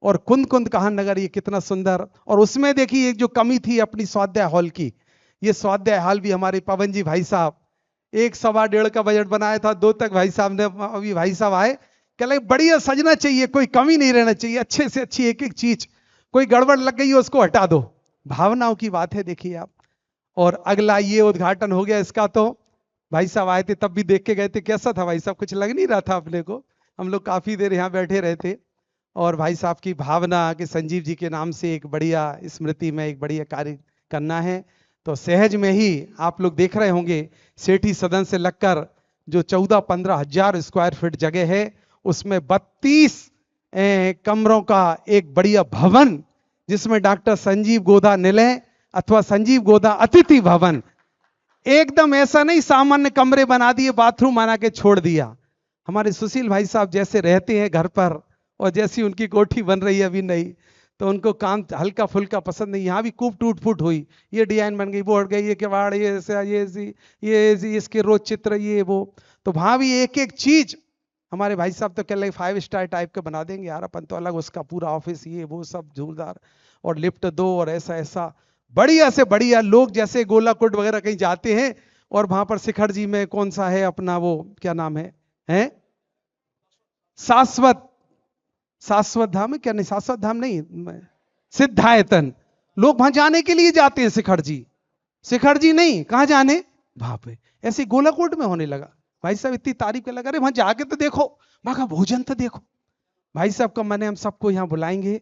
और कुंद कुंद कहाँ नगर, ये कितना सुंदर। और उसमें देखिए एक जो कमी थी अपनी स्वाध्याय हॉल की, ये स्वाध्याय हॉल भी हमारे पवन जी भाई साहब 1 सवा 1.5 का बजट बनाया था, 2 तक भाई साहब ने, अभी भाई साहब आए, कह लगे बढ़िया सजना चाहिए, कोई कमी नहीं रहना चाहिए, अच्छे से अच्छी एक एक चीज, कोई गड़बड़ लग गई उसको हटा दो। भावनाओं की बात है देखिए आप। और अगला ये उद्घाटन हो गया इसका, तो भाई साहब आए थे तब भी देख के गए थे। कैसा था भाई साहब? कुछ लग नहीं रहा था अपने को, हम लोग काफी देर यहाँ बैठे रहे थे। और भाई साहब की भावना कि संजीव जी के नाम से एक बढ़िया स्मृति में एक बढ़िया कार्य करना है, तो सहज में ही आप लोग देख रहे होंगे सेठी सदन से लगकर जो 14-15 हजार स्क्वायर फीट जगह है, उसमें 32 कमरों का एक बढ़िया भवन, जिसमें डॉक्टर संजीव गोदा निलय अथवा संजीव गोदा अतिथि भवन, एकदम ऐसा नहीं सामान्य कमरे बना दिए, बाथरूम बना के छोड़ दिया। हमारे सुशील भाई साहब जैसे रहते हैं घर पर और जैसी उनकी कोठी बन रही है अभी नहीं, तो उनको काम हल्का फुल्का पसंद नहीं। यहाँ भी खूब टूट फूट हुई, ये डिजाइन बन गई, वो हट गई, ये किवाड़, ये ऐसा, ये इसके रोज चित्र, ये वो। तो वहां भी एक एक चीज हमारे भाई साहब तो कह रहे 5 स्टार टाइप के बना देंगे यार अपन तो, अलग उसका पूरा ऑफिस, ये वो सब जोरदार, और लिफ्ट दो और ऐसा ऐसा बढ़िया से बढ़िया। लोग जैसे गोलाकुंड वगैरह कहीं जाते हैं और वहां पर शिखर जी में कौन सा है अपना वो क्या नाम है शाश्वत धाम है क्या, नहीं शाश्वत धाम नहीं, सिद्धायतन। लोग वहां जाने के लिए जाते हैं, शिखर जी नहीं, कहां जाने, वहां पे। ऐसे गोलाकुंड में होने लगा। भाई साहब इतनी तारीफ करने लगा, अरे वहां जाके तो देखो, वहां का भोजन तो देखो। भाई साहब का मन है हम सबको यहाँ बुलाएंगे।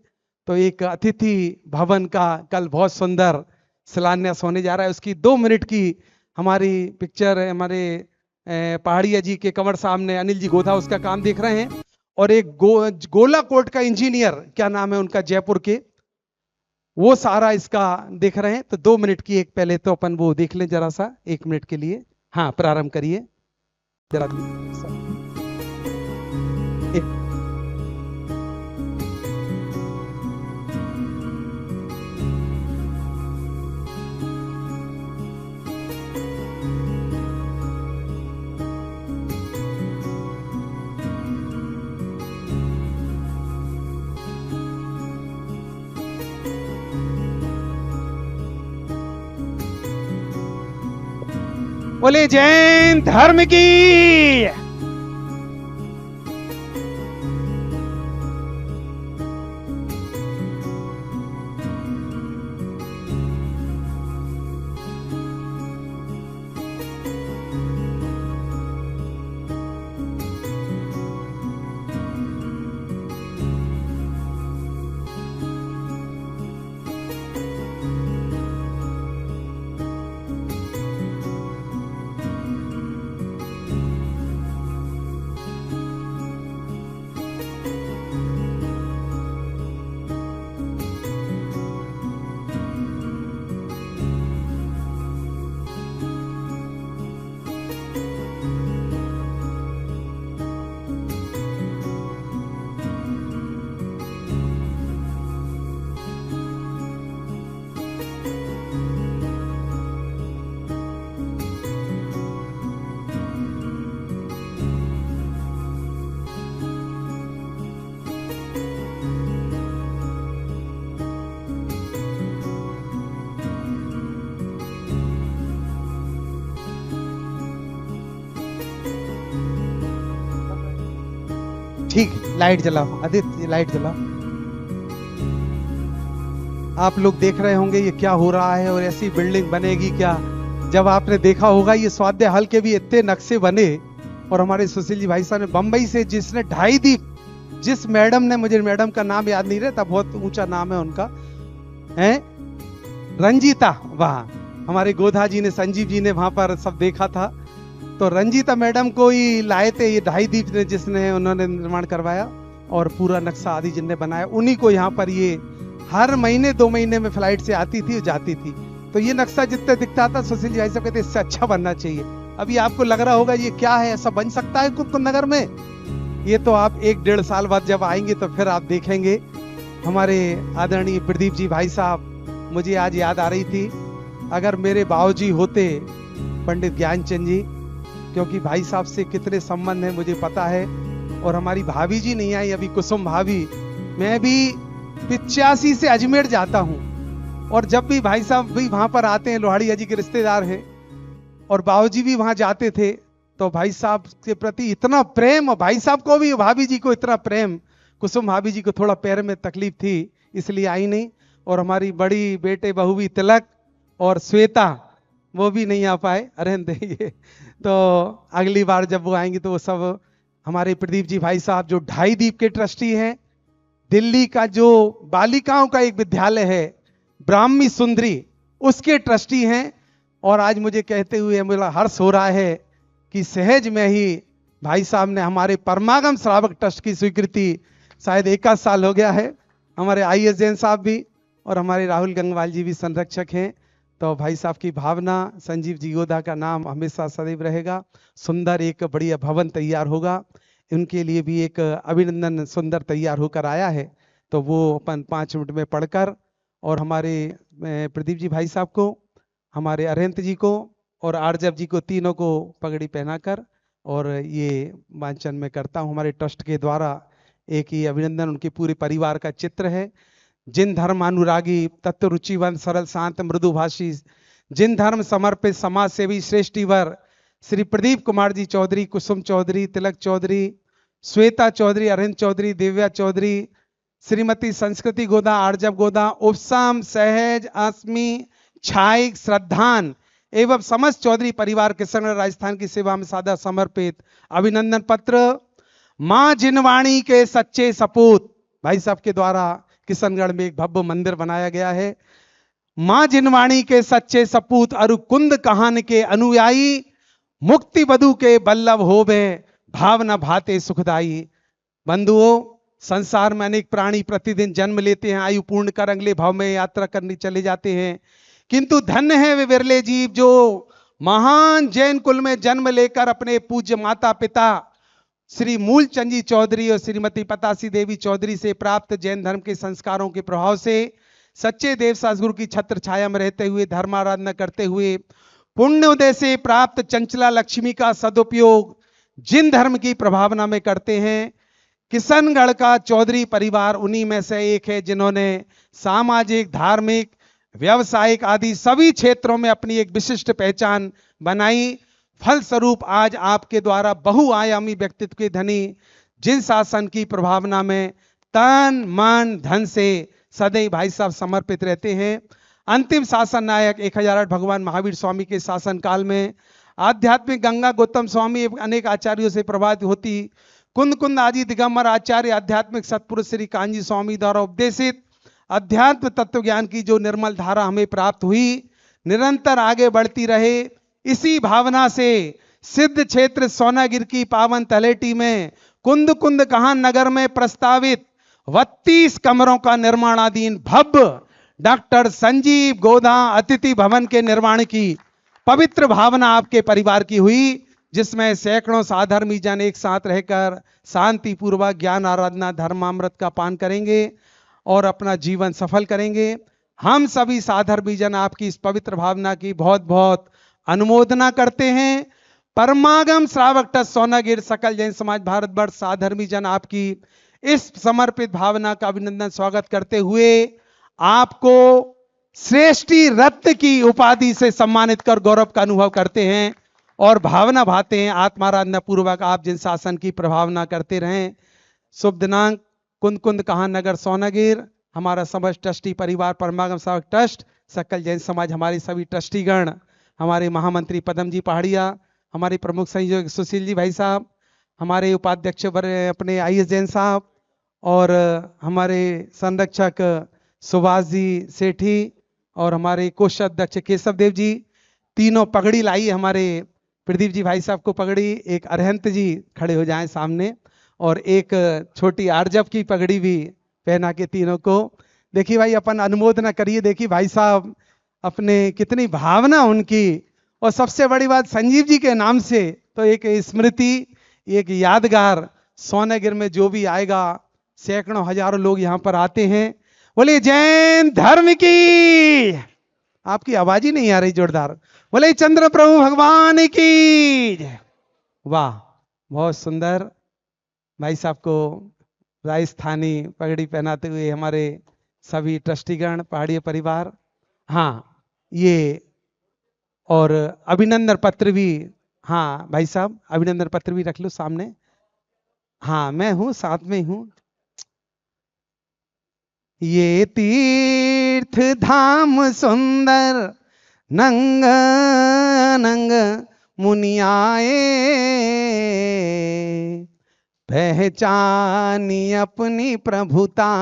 तो एक अतिथि भवन का कल बहुत सुंदर शिलान्यास होने जा रहा है, उसकी 2 मिनट की हमारी पिक्चर, हमारे पहाड़िया जी के कंवर साहब ने, अनिल जी गोधा, उसका काम देख रहे हैं। और एक गोलाकोट का इंजीनियर, क्या नाम है उनका, जयपुर के, वो सारा इसका देख रहे हैं। तो 2 मिनट की एक पहले तो अपन वो देख लें जरा सा, 1 मिनट के लिए। हाँ प्रारंभ करिए जरा। बोले जैन धर्म की। ठीक, लाइट जलाओ आदित्य, लाइट जलाओ। आप लोग देख रहे होंगे ये क्या हो रहा है और ऐसी बिल्डिंग बनेगी क्या। जब आपने देखा होगा ये स्वाध्याय हल के भी इतने नक्शे बने। और हमारे सुशील जी भाई साहब ने बंबई से, जिसने 2.5 दीप, जिस मैडम ने, मुझे मैडम का नाम याद नहीं रहता, बहुत ऊंचा नाम है उनका, है रंजीता, वहां हमारे गोधा जी ने, संजीव जी ने वहां पर सब देखा था। तो रंजीता मैडम को ही लाए थे ये 2.5 दीप ने, जिसने उन्होंने निर्माण करवाया और पूरा नक्शा आदि जिनने बनाया, उन्हीं को यहाँ पर ये हर महीने 2 महीने में फ्लाइट से आती थी और जाती थी। तो ये नक्शा जितना दिखता था, सुशील जी भाई साहब कहते इससे अच्छा बनना चाहिए। अभी आपको लग रहा होगा ये क्या है, ऐसा बन सकता है कुतुब नगर में। ये तो आप 1-1.5 साल बाद जब आएंगे तो फिर आप देखेंगे। हमारे आदरणीय प्रदीप जी भाई साहब, मुझे आज याद आ रही थी, अगर मेरे बाबूजी होते पंडित ज्ञानचंद जी, क्योंकि भाई साहब से कितने संबंध है मुझे पता है। और हमारी भाभी जी नहीं आई अभी, कुसुम भाभी, मैं भी 85 से अजमेर जाता हूं और जब भी भाई साहब भी वहां पर आते हैं, लोहाड़िया जी के रिश्तेदार हैं, और बाबूजी भी वहां जाते थे, तो भाई साहब के प्रति इतना प्रेम, और भाई साहब को भी भाभी जी को इतना प्रेम। कुसुम भाभी जी को थोड़ा पैर में तकलीफ थी इसलिए आई नहीं, और हमारी बड़ी बेटे बहू भी तिलक और श्वेता, वो भी नहीं आ पाए। अरे ये तो अगली बार जब वो आएंगे तो वो सब, हमारे प्रदीप जी भाई साहब जो 2.5 दीप के ट्रस्टी हैं, दिल्ली का जो बालिकाओं का एक विद्यालय है ब्राह्मी सुंदरी, उसके ट्रस्टी हैं। और आज मुझे कहते हुए मेरा हर्ष हो रहा है कि सहज में ही भाई साहब ने हमारे परमागम श्रावक ट्रस्ट की स्वीकृति, शायद 1 साल हो गया है, हमारे IS जैन साहब भी और हमारे राहुल गंगवाल जी भी संरक्षक हैं। तो भाई साहब की भावना, संजीव जी गोधा का नाम हमेशा सदैव रहेगा। सुंदर एक बढ़िया भवन तैयार होगा, उनके लिए भी एक अभिनंदन सुंदर तैयार होकर आया है। तो वो अपन 5 मिनट में पढ़कर, और हमारे प्रदीप जी भाई साहब को, हमारे अरहंत जी को और आरजब जी को, तीनों को पगड़ी पहनाकर और ये वांचन में करता हूँ। हमारे ट्रस्ट के द्वारा एक ही अभिनंदन, उनके पूरे परिवार का चित्र है। जिन धर्म अनुरागी, तत्व रुचिवंत, सरल शांत, मृदुभाषी, जिन धर्म समर्पित, समाज सेवी, श्रेष्ठीवर श्री प्रदीप कुमार जी चौधरी, कुसुम चौधरी, तिलक चौधरी, श्वेता चौधरी, अरविंद चौधरी, दिव्या चौधरी, श्रीमती संस्कृति गोदा, आरजब गोदा, उपसम, सहज, अस्मी, छाइक, श्रद्धान एवं समस्त चौधरी परिवार किशनगढ़ राजस्थान की सेवा में सादा समर्पित अभिनंदन पत्र। मां जिनवाणी के सच्चे सपूत, भाई साहब के द्वारा किशनगढ़ में एक भव्य मंदिर बनाया गया है। मां जिनवाणी के सच्चे सपूत, अरुकुंद कहान के अनुयायी, मुक्ति बधु के बल्लभ होवे, भावना भाते सुखदाई। बंधुओं, संसार में अनेक प्राणी प्रतिदिन जन्म लेते हैं, आयु पूर्ण कर अगले भाव में यात्रा करने चले जाते हैं, किंतु धन्य है वे विरले जीव जो महान जैन कुल में जन्म लेकर अपने पूज्य माता पिता श्री मूलचंद जी चौधरी और श्रीमती पतासी देवी चौधरी से प्राप्त जैन धर्म के संस्कारों के प्रभाव से सच्चे देव सदगुरु की छत्र छाया में रहते हुए, धर्माराधना करते हुए, पुण्योदय से प्राप्त चंचला लक्ष्मी का सदुपयोग जिन धर्म की प्रभावना में करते हैं, किशनगढ़ का चौधरी परिवार उन्हीं में से एक है जिन्होंने सामाजिक, धार्मिक, व्यावसायिक आदि सभी क्षेत्रों में अपनी एक विशिष्ट पहचान बनाई। फलस्वरूप आज आपके द्वारा बहुआयामी व्यक्तित्व के धनी जिन शासन की प्रभावना में तन मन धन से सदैव भाई साहब समर्पित रहते हैं। अंतिम शासन नायक 1008 भगवान महावीर स्वामी के शासन काल में आध्यात्मिक गंगा गौतम स्वामी एवं अनेक आचार्यों से प्रभावित होती कुंद कुंद आदि दिगंबर आचार्य आध्यात्मिक सतपुरुष श्री कांजी स्वामी द्वारा उपदेशित अध्यात्म तत्व ज्ञान की जो निर्मल धारा हमें प्राप्त हुई, निरंतर आगे बढ़ती रहे। इसी भावना से सिद्ध क्षेत्र सोनागिर की पावन तलेटी में कुंद कुंद कहान नगर में प्रस्तावित 32 कमरों का निर्माणाधीन भव्य डॉक्टर संजीव गोदा अतिथि भवन के निर्माण की पवित्र भावना आपके परिवार की हुई, जिसमें सैकड़ों साधर्मी जन एक साथ रहकर शांति पूर्वक ज्ञान आराधना धर्मामृत का पान करेंगे और अपना जीवन सफल करेंगे। हम सभी साधर्मी जन आपकी इस पवित्र भावना की बहुत बहुत अनुमोदना करते हैं। परमागम श्रावक ट्रस्ट सोनागिर, सकल जैन समाज भारतवर्ष, साधर्मी जन आपकी इस समर्पित भावना का अभिनंदन स्वागत करते हुए आपको श्रेष्ठी रत्न की उपाधि से सम्मानित कर गौरव का अनुभव करते हैं और भावना भाते हैं। आत्माराधना पूर्वक आप जिन शासन की प्रभावना करते रहें। शुभ दिनांक कुंद कुंद कहान नगर सोनागिर, हमारा समस्त ट्रस्टी परिवार परमागम श्रावक ट्रस्ट, सकल जैन समाज, हमारे सभी ट्रस्टीगण, हमारे महामंत्री पदम जी पहाड़िया, हमारे प्रमुख संयोजक सुशील जी भाई साहब, हमारे उपाध्यक्ष अपने IS जैन साहब और हमारे संरक्षक सुभाष जी सेठी और हमारे कोषाध्यक्ष केशव देव जी, तीनों पगड़ी लाई। हमारे प्रदीप जी भाई साहब को पगड़ी, एक अरहंत जी खड़े हो जाएं सामने, और एक छोटी आरजब की पगड़ी भी पहना के तीनों को। देखिए भाई, अपन अनुमोदना करिए। देखिए भाई साहब अपने कितनी भावना उनकी, और सबसे बड़ी बात संजीव जी के नाम से तो एक स्मृति, एक यादगार। सोनागिर में जो भी आएगा, सैकड़ों हजारों लोग यहाँ पर आते हैं। बोले जैन धर्म की, आपकी आवाज ही नहीं आ रही जोरदार। बोले चंद्र प्रभु भगवान की। वाह, बहुत सुंदर। भाई साहब को राजस्थानी पगड़ी पहनाते हुए हमारे सभी ट्रस्टीगण, पहाड़िया परिवार, हाँ ये और अभिनंदन पत्र भी, हाँ भाई साहब अभिनंदन पत्र भी रख लो सामने। हाँ मैं हूं, साथ में हूं। ये तीर्थ धाम सुंदर नंग नंग मुनियाए, पहचानी अपनी प्रभुता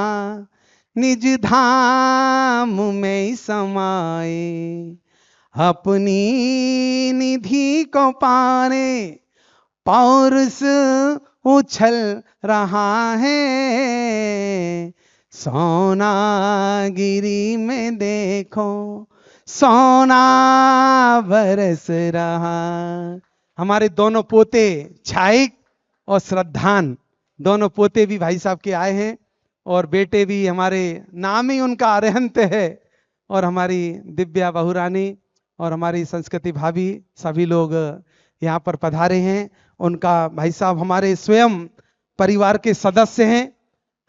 निज धाम में समाए। अपनी निधि को पाने पौरुष उछल रहा है, सोनागिरी में देखो सोना बरस रहा। हमारे दोनों पोते छाइक और श्रद्धान, दोनों पोते भी भाई साहब के आए हैं। और बेटे भी हमारे, नाम ही उनका अरिहंत है। और हमारी दिव्या बहुरानी और हमारी संस्कृति भाभी, सभी लोग यहाँ पर पधारे हैं। उनका भाई साहब हमारे स्वयं परिवार के सदस्य हैं,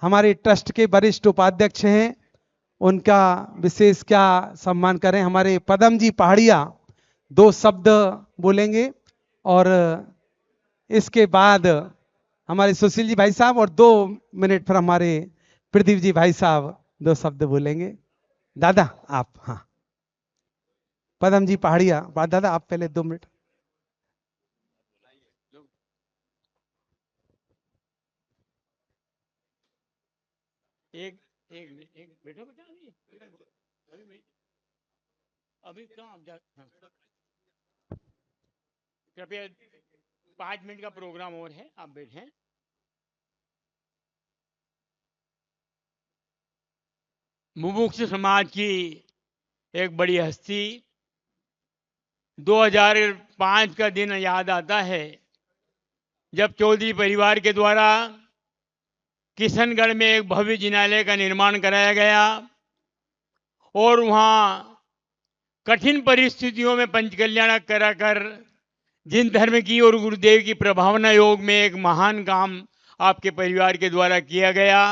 हमारे ट्रस्ट के वरिष्ठ उपाध्यक्ष हैं। उनका विशेष क्या सम्मान करें। हमारे पदम जी पहाड़िया 2 शब्द बोलेंगे और इसके बाद हमारे सुशील जी भाई साहब और 2 मिनट पर हमारे प्रदीप जी भाई साहब 2 शब्द बोलेंगे। दादा आप, हाँ पदम जी पहाड़िया, दादा आप पहले 2 मिनट। एक एक एक बैठो बेटा, अभी कहाँ कृपया 5 मिनट का प्रोग्राम और है, आप बैठे। मुमुक्ष समाज की एक बड़ी हस्ती, 2005 का दिन याद आता है जब चौधरी परिवार के द्वारा किशनगढ़ में एक भव्य जिनालय का निर्माण कराया गया और वहां कठिन परिस्थितियों में पंचकल्याणक कराकर जिन धर्म की और गुरुदेव की प्रभावना योग में एक महान काम आपके परिवार के द्वारा किया गया।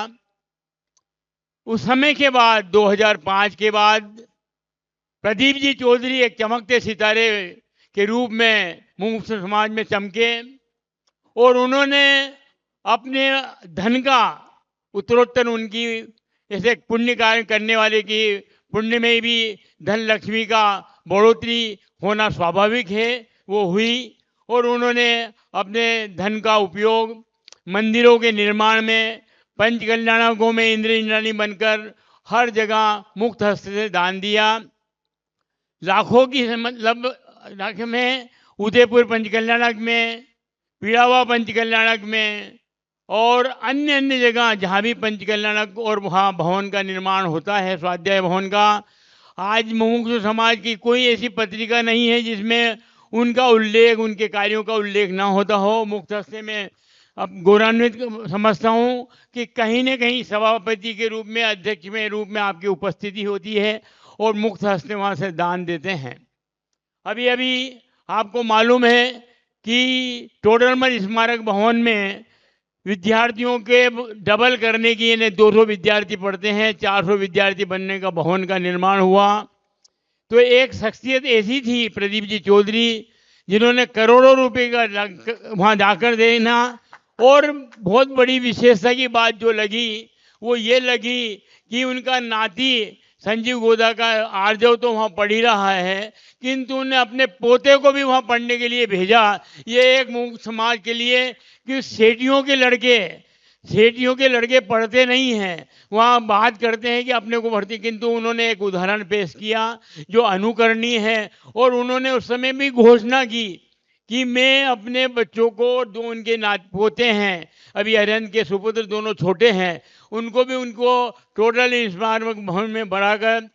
उस समय के बाद 2005 के बाद प्रदीप जी चौधरी एक चमकते सितारे के रूप में मुमुक्ष समाज में चमके और उन्होंने अपने धन का उत्तरोत्तर, उनकी ऐसे पुण्य कार्य करने वाले की पुण्य में भी धन लक्ष्मी का बढ़ोतरी होना स्वाभाविक है, वो हुई और उन्होंने अपने धन का उपयोग मंदिरों के निर्माण में, पंचकल्याणकों में इंद्र इंद्राणी बनकर हर जगह मुक्त हस्त से दान दिया। लाखों की मतलब लाख में उदयपुर पंचकल्याणक में, पीड़ावा पंचकल्याणक में और अन्य अन्य जगह जहाँ भी पंचकल्याणक और वहाँ भवन का निर्माण होता है, स्वाध्याय भवन का, आज मुमुक्ष समाज की कोई ऐसी पत्रिका नहीं है जिसमें उनका उल्लेख, उनके कार्यों का उल्लेख ना होता हो। मुक्त हस्ते में अब गौरवान्वित समझता हूँ कि कहीं न कहीं सभापति के रूप में, अध्यक्ष में रूप में आपकी उपस्थिति होती है और मुक्त हस्ते वहाँ से दान देते हैं। अभी अभी आपको मालूम है कि टोडरमल स्मारक भवन में विद्यार्थियों के डबल करने की, यानी 200 विद्यार्थी पढ़ते हैं, 400 विद्यार्थी बनने का भवन का निर्माण हुआ। तो एक शख्सियत ऐसी थी प्रदीप जी चौधरी, जिन्होंने करोड़ों रुपए का वहाँ जाकर देना। और बहुत बड़ी विशेषता की बात जो लगी वो ये लगी कि उनका नाती संजीव गोदा का आर्जव तो वहाँ पढ़ ही रहा है, किंतु उन्हें अपने पोते को भी वहाँ पढ़ने के लिए भेजा। ये एक मुक्त समाज के लिए कि सेठियों के लड़के पढ़ते नहीं हैं, वहाँ बात करते हैं कि अपने को भर्ती, किंतु उन्होंने एक उदाहरण पेश किया जो अनुकरणीय है। और उन्होंने उस समय भी घोषणा की कि मैं अपने बच्चों को, दो उनके पोते हैं, अभी अरिहंत के सुपुत्र दोनों छोटे हैं, उनको भी उनको टोडरमल स्मारक भवन में बढ़ाकर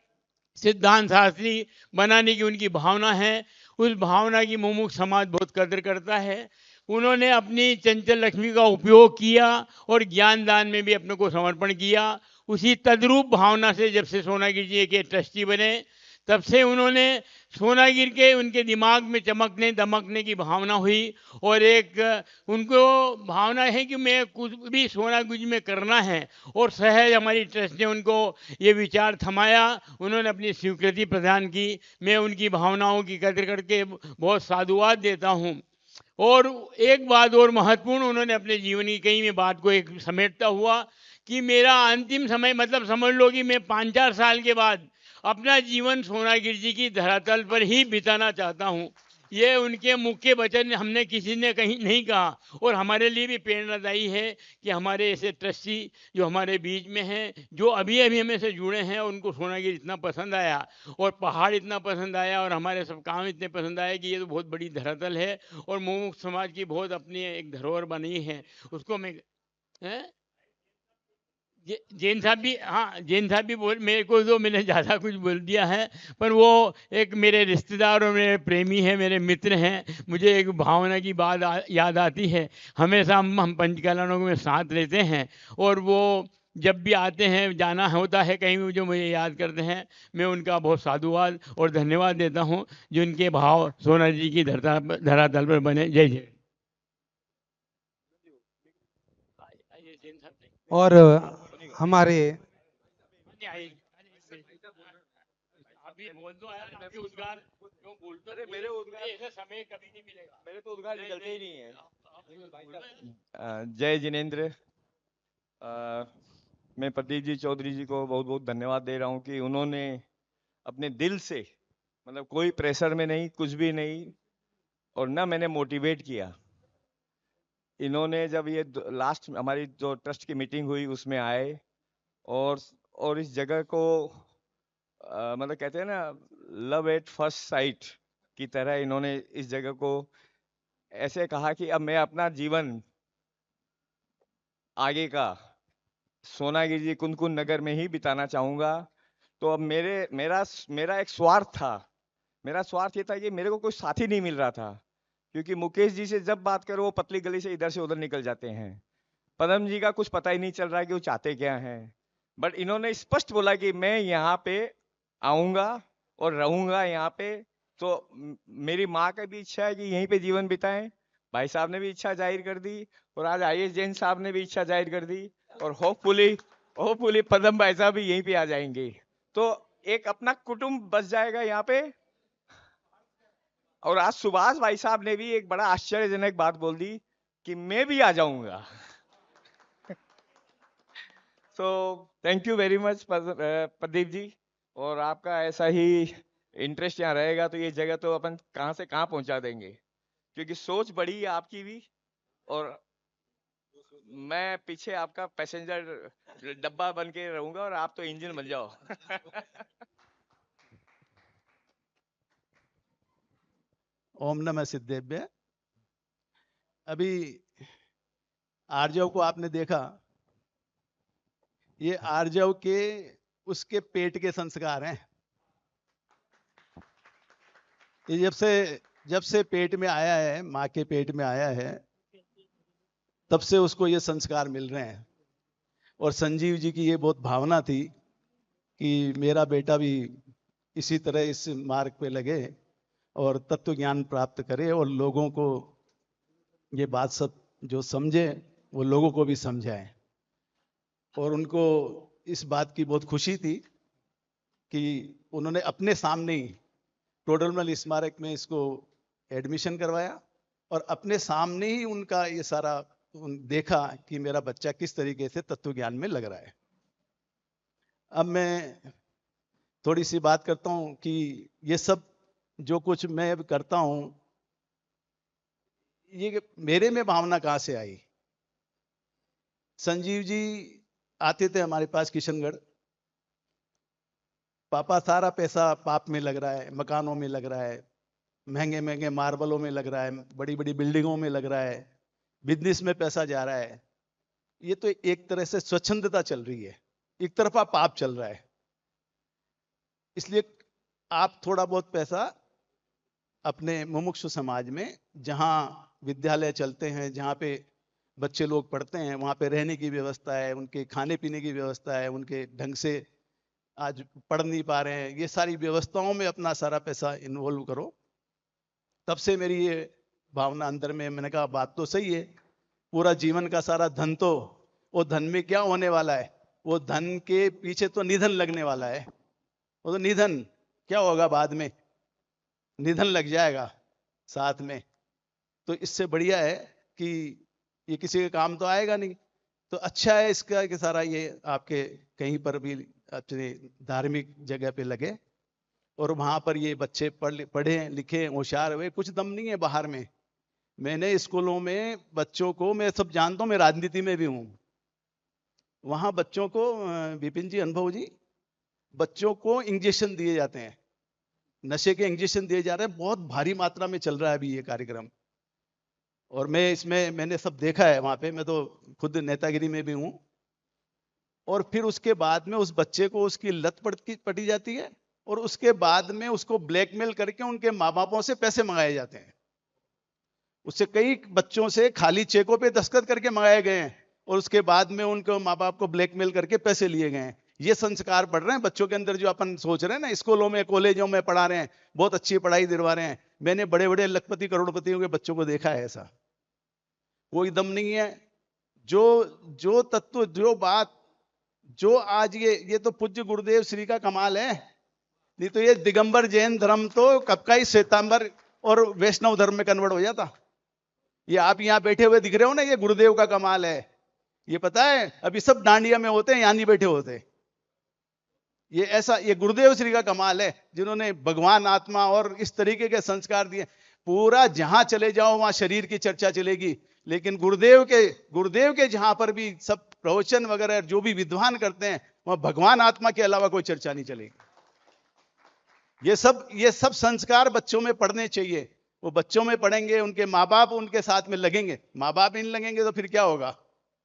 सिद्धांत शास्त्री बनाने की उनकी भावना है। उस भावना की मुमुक्ष समाज बहुत कदर करता है। उन्होंने अपनी चंचल लक्ष्मी का उपयोग किया और ज्ञान दान में भी अपने को समर्पण किया। उसी तद्रूप भावना से जब से सोनागिर जी के ट्रस्टी बने, तब से उन्होंने सोनागिर के, उनके दिमाग में चमकने दमकने की भावना हुई और एक उनको भावना है कि मैं कुछ भी सोनागिर में करना है। और सहज हमारी ट्रस्ट ने उनको ये विचार थमाया, उन्होंने अपनी स्वीकृति प्रदान की। मैं उनकी भावनाओं की कदर करके बहुत साधुवाद देता हूँ। और एक बात और महत्वपूर्ण, उन्होंने अपने जीवन की कई में बात को एक समेटता हुआ कि मेरा अंतिम समय, मतलब समझ लो कि मैं 5-4 साल के बाद अपना जीवन सोनागिर जी की धरातल पर ही बिताना चाहता हूँ। ये उनके मुख्य वचन हमने किसी ने कहीं नहीं कहा और हमारे लिए भी प्रेरणादायी है कि हमारे ऐसे ट्रस्टी जो हमारे बीच में हैं, जो अभी अभी हमें से जुड़े हैं, उनको सोनागिर इतना पसंद आया और पहाड़ इतना पसंद आया और हमारे सब काम इतने पसंद आए कि ये तो बहुत बड़ी धरातल है और मुमुक्ष समाज की बहुत अपनी एक धरोहर बनी है। उसको मैं जैन साहब भी, हाँ जैन साहब भी बोल, मेरे को तो मैंने ज़्यादा कुछ बोल दिया है, पर वो एक मेरे रिश्तेदार और मेरे प्रेमी हैं, मेरे मित्र हैं। मुझे एक भावना की बात याद आती है। हमेशा हम पंचकल्याणों में साथ रहते हैं और वो जब भी आते हैं, जाना होता है कहीं भी, जो मुझे याद करते हैं, मैं उनका बहुत साधुवाद और धन्यवाद देता हूं, जो इनके भाव सोना जी की धरातल पर बने। जय जय। और हमारे अभी बोल दो यार, आपके उद्गार क्यों बोलते हो? अरे मेरे उद्गार, ऐसा समय कभी नहीं मिलेगा। मेरे तो उद्गार निकलते ही नहीं है। जय जिनेंद्र। मैं प्रदीप जी चौधरी जी को बहुत बहुत धन्यवाद दे रहा हूँ कि उन्होंने अपने दिल से, मतलब कोई प्रेशर में नहीं, कुछ भी नहीं, और ना मैंने मोटिवेट किया। इन्होंने जब ये लास्ट हमारी जो ट्रस्ट की मीटिंग हुई उसमें आए और इस जगह को मतलब कहते हैं ना, लव एट फर्स्ट साइट की तरह इन्होंने इस जगह को ऐसे कहा कि अब मैं अपना जीवन आगे का सोनागिरी जी कुंदकुन नगर में ही बिताना चाहूंगा। तो अब मेरा एक स्वार्थ था। मेरा स्वार्थ ये था कि मेरे को कोई साथी नहीं मिल रहा था, क्योंकि मुकेश जी से जब बात करो वो पतली गली से इधर से उधर निकल जाते हैं। पदम जी का कुछ पता ही नहीं चल रहा है कि वो चाहते क्या हैं। बट इन्होंने स्पष्ट बोला कि मैं यहाँ पे आऊंगा और रहूंगा यहाँ पे। तो मेरी माँ का भी इच्छा है कि यहीं पे जीवन बिताएं, भाई साहब ने भी इच्छा जाहिर कर दी, और आज आईएएस जैन साहब ने भी इच्छा जाहिर कर दी, और होपफुली पदम भाई साहब भी यहीं पे आ जाएंगे। तो एक अपना कुटुंब बस जाएगा यहाँ पे। और आज सुभाष भाई साहब ने भी एक बड़ा आश्चर्यजनक बात बोल दी कि मैं भी आ जाऊंगा। तो thank you very much Pradeep ji, और आपका ऐसा ही इंटरेस्ट यहाँ रहेगा तो ये जगह तो अपन कहाँ से कहाँ पहुंचा देंगे, क्योंकि सोच बड़ी है आपकी भी, और मैं पीछे आपका पैसेंजर डब्बा बन के रहूंगा और आप तो इंजन बन जाओ। ओम नमः सिद्धेभ्य। अभी आर्जव को आपने देखा, ये आर्जव के उसके पेट के संस्कार हैं। ये जब से पेट में आया है, माँ के पेट में आया है, तब से उसको ये संस्कार मिल रहे हैं। और संजीव जी की ये बहुत भावना थी कि मेरा बेटा भी इसी तरह इस मार्ग पे लगे और तत्व ज्ञान प्राप्त करे, और लोगों को ये बात सब जो समझे वो लोगों को भी समझाए। और उनको इस बात की बहुत खुशी थी कि उन्होंने अपने सामने ही टोडरमल स्मारक में इसको एडमिशन करवाया, और अपने सामने ही उनका ये सारा देखा कि मेरा बच्चा किस तरीके से तत्व ज्ञान में लग रहा है। अब मैं थोड़ी सी बात करता हूं कि ये सब जो कुछ मैं अब करता हूं, ये मेरे में भावना कहां से आई। संजीव जी आते थे हमारे पास किशनगढ़, पापा सारा पैसा पाप में लग रहा है, मकानों में लग रहा है, महंगे महंगे मार्बलों में लग रहा है, बड़ी बड़ी बिल्डिंगों में लग रहा है, बिजनेस में पैसा जा रहा है। ये तो एक तरह से स्वच्छंदता चल रही है, एक तरफा पाप चल रहा है। इसलिए आप थोड़ा बहुत पैसा अपने मुमुक्षु समाज में, जहां विद्यालय चलते हैं, जहां पे बच्चे लोग पढ़ते हैं, वहां पे रहने की व्यवस्था है, उनके खाने पीने की व्यवस्था है, उनके ढंग से आज पढ़ नहीं पा रहे हैं, ये सारी व्यवस्थाओं में अपना सारा पैसा इन्वॉल्व करो। तब से मेरी ये भावना अंदर में, मैंने कहा बात तो सही है, पूरा जीवन का सारा धन तो, वो धन में क्या होने वाला है, वो धन के पीछे तो निधन लगने वाला है। वो तो निधन क्या होगा बाद में, निधन लग जाएगा साथ में। तो इससे बढ़िया है कि ये किसी के काम तो आएगा नहीं। तो अच्छा है इसका कि सारा ये आपके कहीं पर भी अपने धार्मिक जगह पे लगे, और वहां पर ये बच्चे पढ़े लिखे होशियार हुए। कुछ दम नहीं है बाहर में। मैंने स्कूलों में बच्चों को, मैं सब जानता हूँ, मैं राजनीति में भी हूँ, वहां बच्चों को, विपिन जी, अनुभव जी, बच्चों को इंजेक्शन दिए जाते हैं, नशे के इंजेक्शन दिए जा रहे हैं, बहुत भारी मात्रा में चल रहा है अभी ये कार्यक्रम। और मैं इसमें मैंने सब देखा है वहां पे, मैं तो खुद नेतागिरी में भी हूं। और फिर उसके बाद में उस बच्चे को उसकी लत पड़ी जाती है, और उसके बाद में उसको ब्लैकमेल करके उनके माँ बापों से पैसे मंगाए जाते हैं। उससे कई बच्चों से खाली चेकों पे दस्तखत करके मंगाए गए हैं, और उसके बाद में उनको माँ बाप को ब्लैकमेल करके पैसे लिए गए हैं। ये संस्कार पढ़ रहे हैं बच्चों के अंदर, जो अपन सोच रहे हैं ना स्कूलों में कॉलेजों में पढ़ा रहे हैं, बहुत अच्छी पढ़ाई दिलवा रहे हैं। मैंने बड़े बड़े लखपति करोड़पतियों के बच्चों को देखा है, ऐसा कोई दम नहीं है। जो तत्व, जो बात, जो आज ये तो पूज्य गुरुदेव श्री का कमाल है। नहीं तो ये दिगंबर जैन धर्म तो कब का ही श्वेतांबर और वैष्णव धर्म में कन्वर्ट हो जाता। ये आप यहाँ बैठे हुए दिख रहे हो ना, ये गुरुदेव का कमाल है। ये पता है अभी सब डांडिया में होते हैं, यहाँ नहीं बैठे होते। ये गुरुदेव श्री का कमाल है, जिन्होंने भगवान आत्मा और इस तरीके के संस्कार दिए। पूरा जहां चले जाओ वहां शरीर की चर्चा चलेगी, लेकिन गुरुदेव के जहां पर भी सब प्रवचन वगैरह जो भी विद्वान करते हैं, वहां भगवान आत्मा के अलावा कोई चर्चा नहीं चलेगी। ये सब संस्कार बच्चों में पढ़ने चाहिए। वो बच्चों में पढ़ेंगे, उनके माँ बाप उनके साथ में लगेंगे। माँ बाप नहीं लगेंगे तो फिर क्या होगा?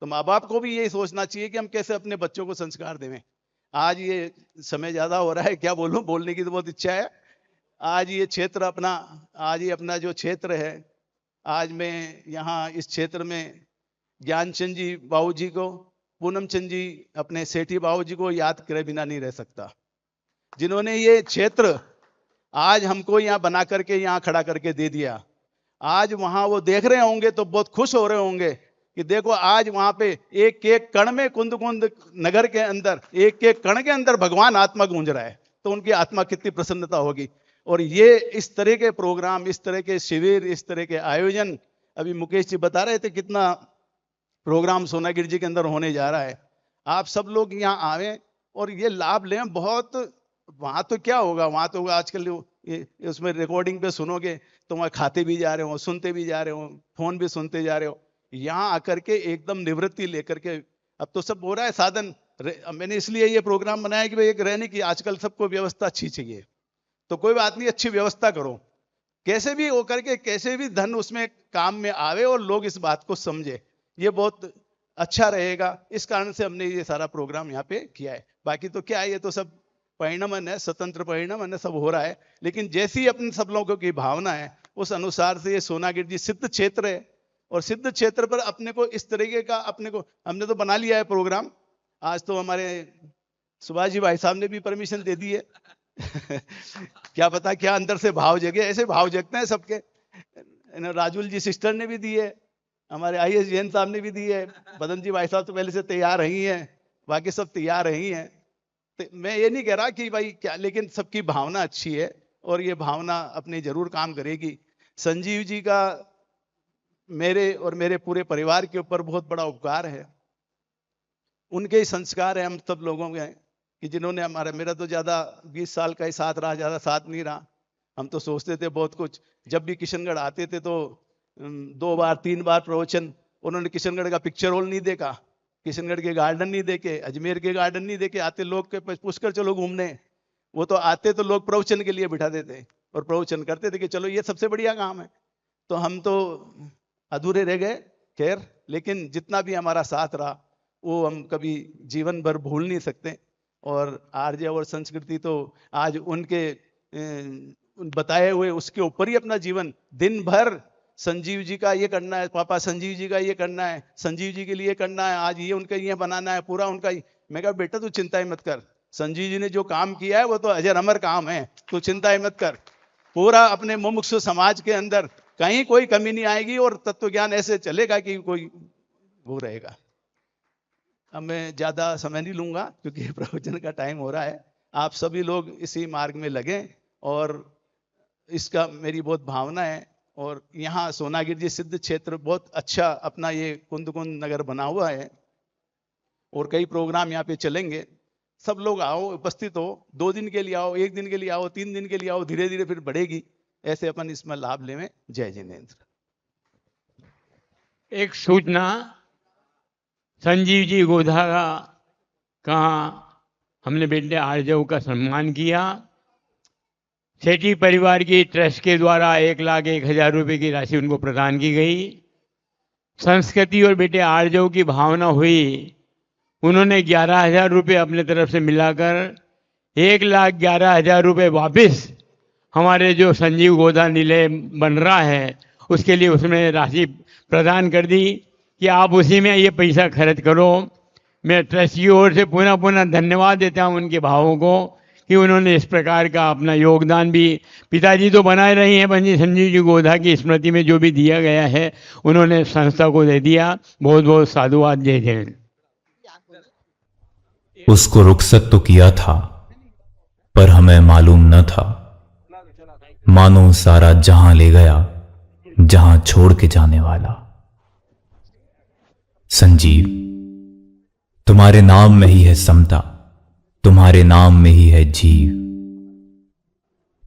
तो माँ बाप को भी यही सोचना चाहिए कि हम कैसे अपने बच्चों को संस्कार देवें। आज ये समय ज्यादा हो रहा है, क्या बोलूं, बोलने की तो बहुत इच्छा है। आज ये अपना जो क्षेत्र है, आज मैं यहाँ इस क्षेत्र में ज्ञानचंद जी बाबू जी को, पूनम चंद जी अपने सेठी बाबू जी को याद करे बिना नहीं रह सकता, जिन्होंने ये क्षेत्र आज हमको यहाँ बना करके यहाँ खड़ा करके दे दिया। आज वहां वो देख रहे होंगे तो बहुत खुश हो रहे होंगे कि देखो आज वहां पे एक एक कण में, कुंद कुंद नगर के अंदर एक एक कण के अंदर भगवान आत्मा गूंज रहा है, तो उनकी आत्मा कितनी प्रसन्नता होगी। और ये इस तरह के प्रोग्राम, इस तरह के शिविर, इस तरह के आयोजन, अभी मुकेश जी बता रहे थे कितना प्रोग्राम सोनागिर जी के अंदर होने जा रहा है। आप सब लोग यहाँ आवे और ये लाभ लें। बहुत वहां तो क्या होगा, वहां तो आजकल उसमें रिकॉर्डिंग पे सुनोगे तो वहां खाते भी जा रहे हो, सुनते भी जा रहे हो, फोन भी सुनते जा रहे हो। यहाँ आकर के एकदम निवृत्ति लेकर के, अब तो सब हो रहा है साधन। मैंने इसलिए ये प्रोग्राम बनाया कि भाई एक रहने की आजकल सबको व्यवस्था अच्छी चाहिए, तो कोई बात नहीं, अच्छी व्यवस्था करो, कैसे भी हो करके, कैसे भी धन उसमें काम में आवे और लोग इस बात को समझे, ये बहुत अच्छा रहेगा। इस कारण से हमने ये सारा प्रोग्राम यहाँ पे किया है। बाकी तो क्या है, ये तो सब परिणमन है, स्वतंत्र परिणमन है, सब हो रहा है। लेकिन जैसी अपने सब लोगों की भावना है उस अनुसार से ये सोनागिर जी सिद्ध क्षेत्र है, और सिद्ध क्षेत्र पर अपने को इस तरीके का हमने तो बना लिया है प्रोग्राम। आज तो हमारे सुभाष जी भाई साहब ने भी परमिशन दे दी है क्या पता क्या अंदर से भाव जगे, ऐसे भाव जगते हैं सबके। राजुल जी सिस्टर ने भी दी है, हमारे IAS जैन साहब ने भी दी है, बदन जी भाई साहब तो पहले से तैयार रही हैं, बाकी सब तैयार रही हैं। तो मैं ये नहीं कह रहा कि भाई क्या, लेकिन सबकी भावना अच्छी है और ये भावना अपने जरूर काम करेगी। संजीव जी का मेरे और मेरे पूरे परिवार के ऊपर बहुत बड़ा उपकार है। उनके ही संस्कार है हम सब लोगों के, कि जिन्होंने मेरा तो ज्यादा 20 साल का ही साथ रहा, ज्यादा साथ नहीं रहा। हम तो सोचते थे बहुत कुछ, जब भी किशनगढ़ आते थे तो 2 बार 3 बार प्रवचन, उन्होंने किशनगढ़ का पिक्चर हॉल नहीं देखा, किशनगढ़ के गार्डन नहीं देखे, अजमेर के गार्डन नहीं देखे। आते लोग के पुष्कर चलो घूमने, वो तो आते तो लोग प्रवचन के लिए बिठा देते और प्रवचन करते थे कि चलो ये सबसे बढ़िया काम है। तो हम तो अधूरे रह गए, खैर, लेकिन जितना भी हमारा साथ रहा वो हम कभी जीवन भर भूल नहीं सकते। और आर्य और संस्कृति तो आज उनके बताए हुए उसके ऊपर ही अपना जीवन, दिन भर संजीव जी का ये करना है, पापा संजीव जी का ये करना है, संजीव जी के लिए करना है, आज ये उनका ये बनाना है, पूरा उनका ही। मैं कहा बेटा तू चिंता ही मत कर, संजीव जी ने जो काम किया है वो तो अजर अमर काम है, तू चिंता ही मत कर। पूरा अपने मुमुक्षु समाज के अंदर कहीं कोई कमी नहीं आएगी और तत्व ज्ञान ऐसे चलेगा कि कोई वो रहेगा। अब मैं ज्यादा समय नहीं लूंगा क्योंकि प्रवचन का टाइम हो रहा है। आप सभी लोग इसी मार्ग में लगे और इसका मेरी बहुत भावना है। और यहाँ सोनागिर जी सिद्ध क्षेत्र बहुत अच्छा अपना ये कुंद कुंद नगर बना हुआ है और कई प्रोग्राम यहाँ पे चलेंगे। सब लोग आओ, उपस्थित हो, 2 दिन के लिए आओ, 1 दिन के लिए आओ, 3 दिन के लिए आओ, धीरे धीरे फिर बढ़ेगी। ऐसे अपन इसमें लाभ लें। जय जिनेन्द्र। एक सूचना, संजीव जी गोधा का हमने बेटे आर्जव का सम्मान किया। सेठी परिवार की ट्रस्ट के द्वारा 1,01,000 रुपये की राशि उनको प्रदान की गई। संस्कृति और बेटे आर्जव की भावना हुई, उन्होंने 11,000 रुपये अपने तरफ से मिलाकर 1,11,000 रुपये वापस हमारे जो संजीव गोधा निलय बन रहा है उसके लिए उसमें राशि प्रदान कर दी। कि आप उसी में ये पैसा खर्च करो। मैं ट्रस्ट की ओर से पुनः पुनः धन्यवाद देता हूँ उनके भावों को कि उन्होंने इस प्रकार का अपना योगदान भी, पिताजी तो बनाए रही हैं, पंडित संजीव जी गोधा की स्मृति में जो भी दिया गया है उन्होंने संस्था को दे दिया। बहुत बहुत साधुवाद, जय जैन। उसको रुखसत तो किया था पर हमें मालूम न था, मानो सारा जहां ले गया जहां छोड़ के जाने वाला। संजीव, तुम्हारे नाम में ही है समता, तुम्हारे नाम में ही है जीव।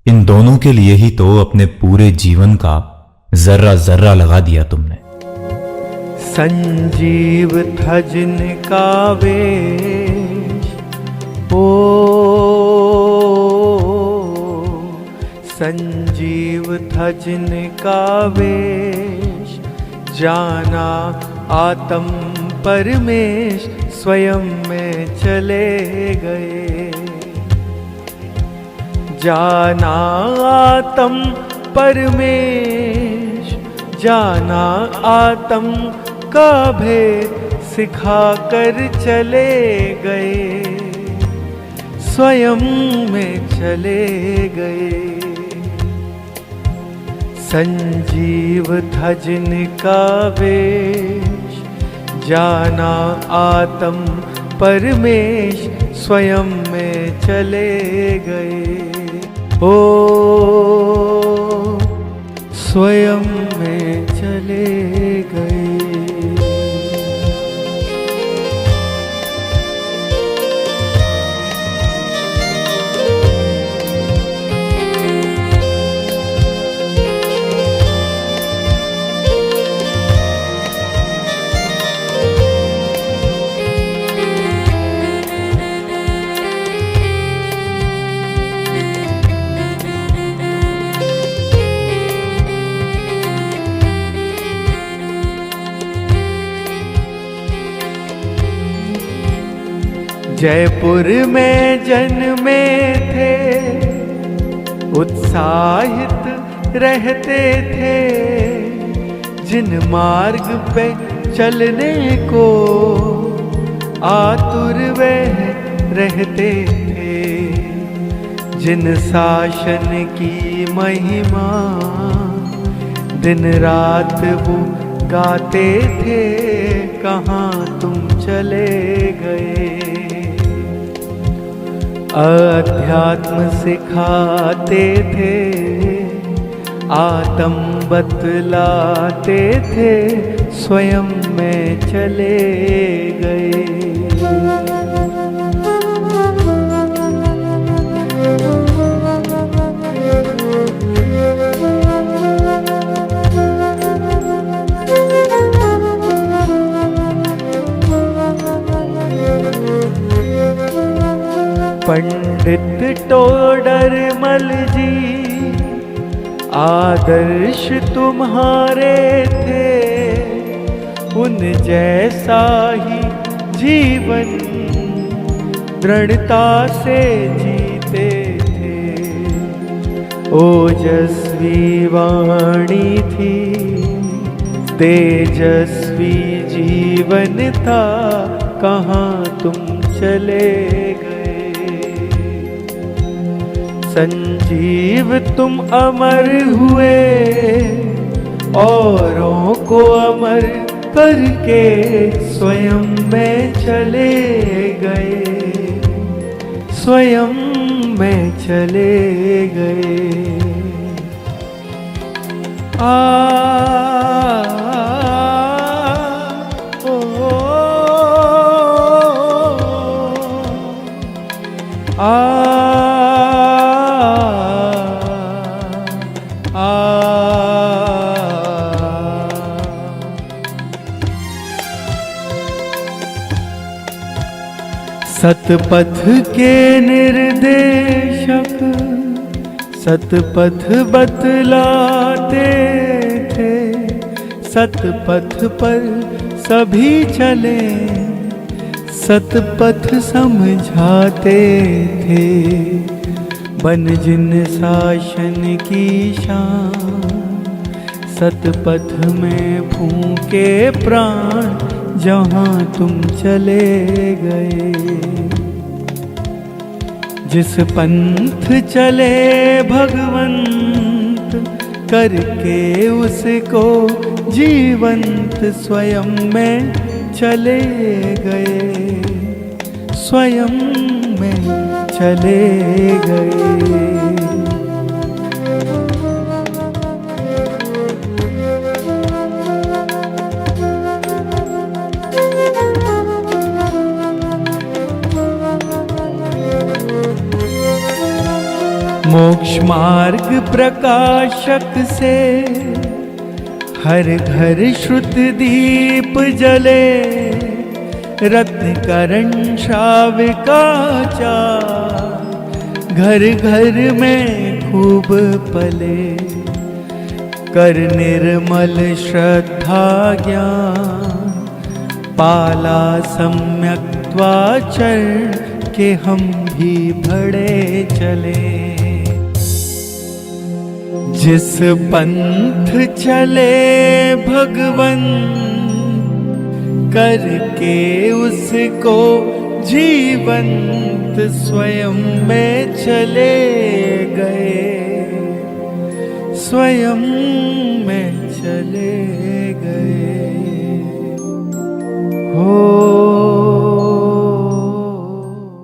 इन दोनों के लिए ही तो अपने पूरे जीवन का जर्रा जर्रा लगा दिया तुमने। संजीव था जिनका वेश, ओ संजीव था जिनका वेश, जाना आत्म परमेश स्वयं में चले गए। जाना आत्म परमेश, जाना आत्म का भेद सिखा कर चले गए, स्वयं में चले गए। संजीव था जिनका वेश, जाना आत्म परमेश स्वयं में चले गए। ओ स्वयं में चले गए। जयपुर में जन्मे थे, उत्साहित रहते थे, जिन मार्ग पे चलने को आतुर वह रहते थे, जिन शासन की महिमा दिन रात वो गाते थे, कहाँ तुम चले गए। अध्यात्म सिखाते थे, आत्म बतलाते थे, स्वयं में चले गए। पंडित टोडरमल जी आदर्श तुम्हारे थे, उन जैसा ही जीवन दृढ़ता से जीते थे। ओजस्वी वाणी थी, तेजस्वी जीवन था, कहाँ तुम चले गए। संजीव तुम अमर हुए, औरों को अमर करके स्वयं में चले गए, स्वयं में चले गए। सतपथ के निर्देशक सतपथ बतलाते थे, सतपथ पर सभी चले, सतपथ समझाते थे। बन जिन शासन की शान, सतपथ में फूंके प्राण जहाँ तुम चले गए। जिस पंथ चले भगवंत करके उसको जीवंत स्वयं में चले गए, स्वयं में चले गए। मोक्ष मार्ग प्रकाशक से हर घर श्रुत दीप जले, रत्न करण श्राविका चार घर घर में खूब पले। कर निर्मल श्रद्धा ज्ञान पाला सम्यक त्वाचर के हम भी बढ़े चले। जिस पंथ चले भगवन करके उसको जीवंत स्वयं में चले गए, स्वयं में चले गए।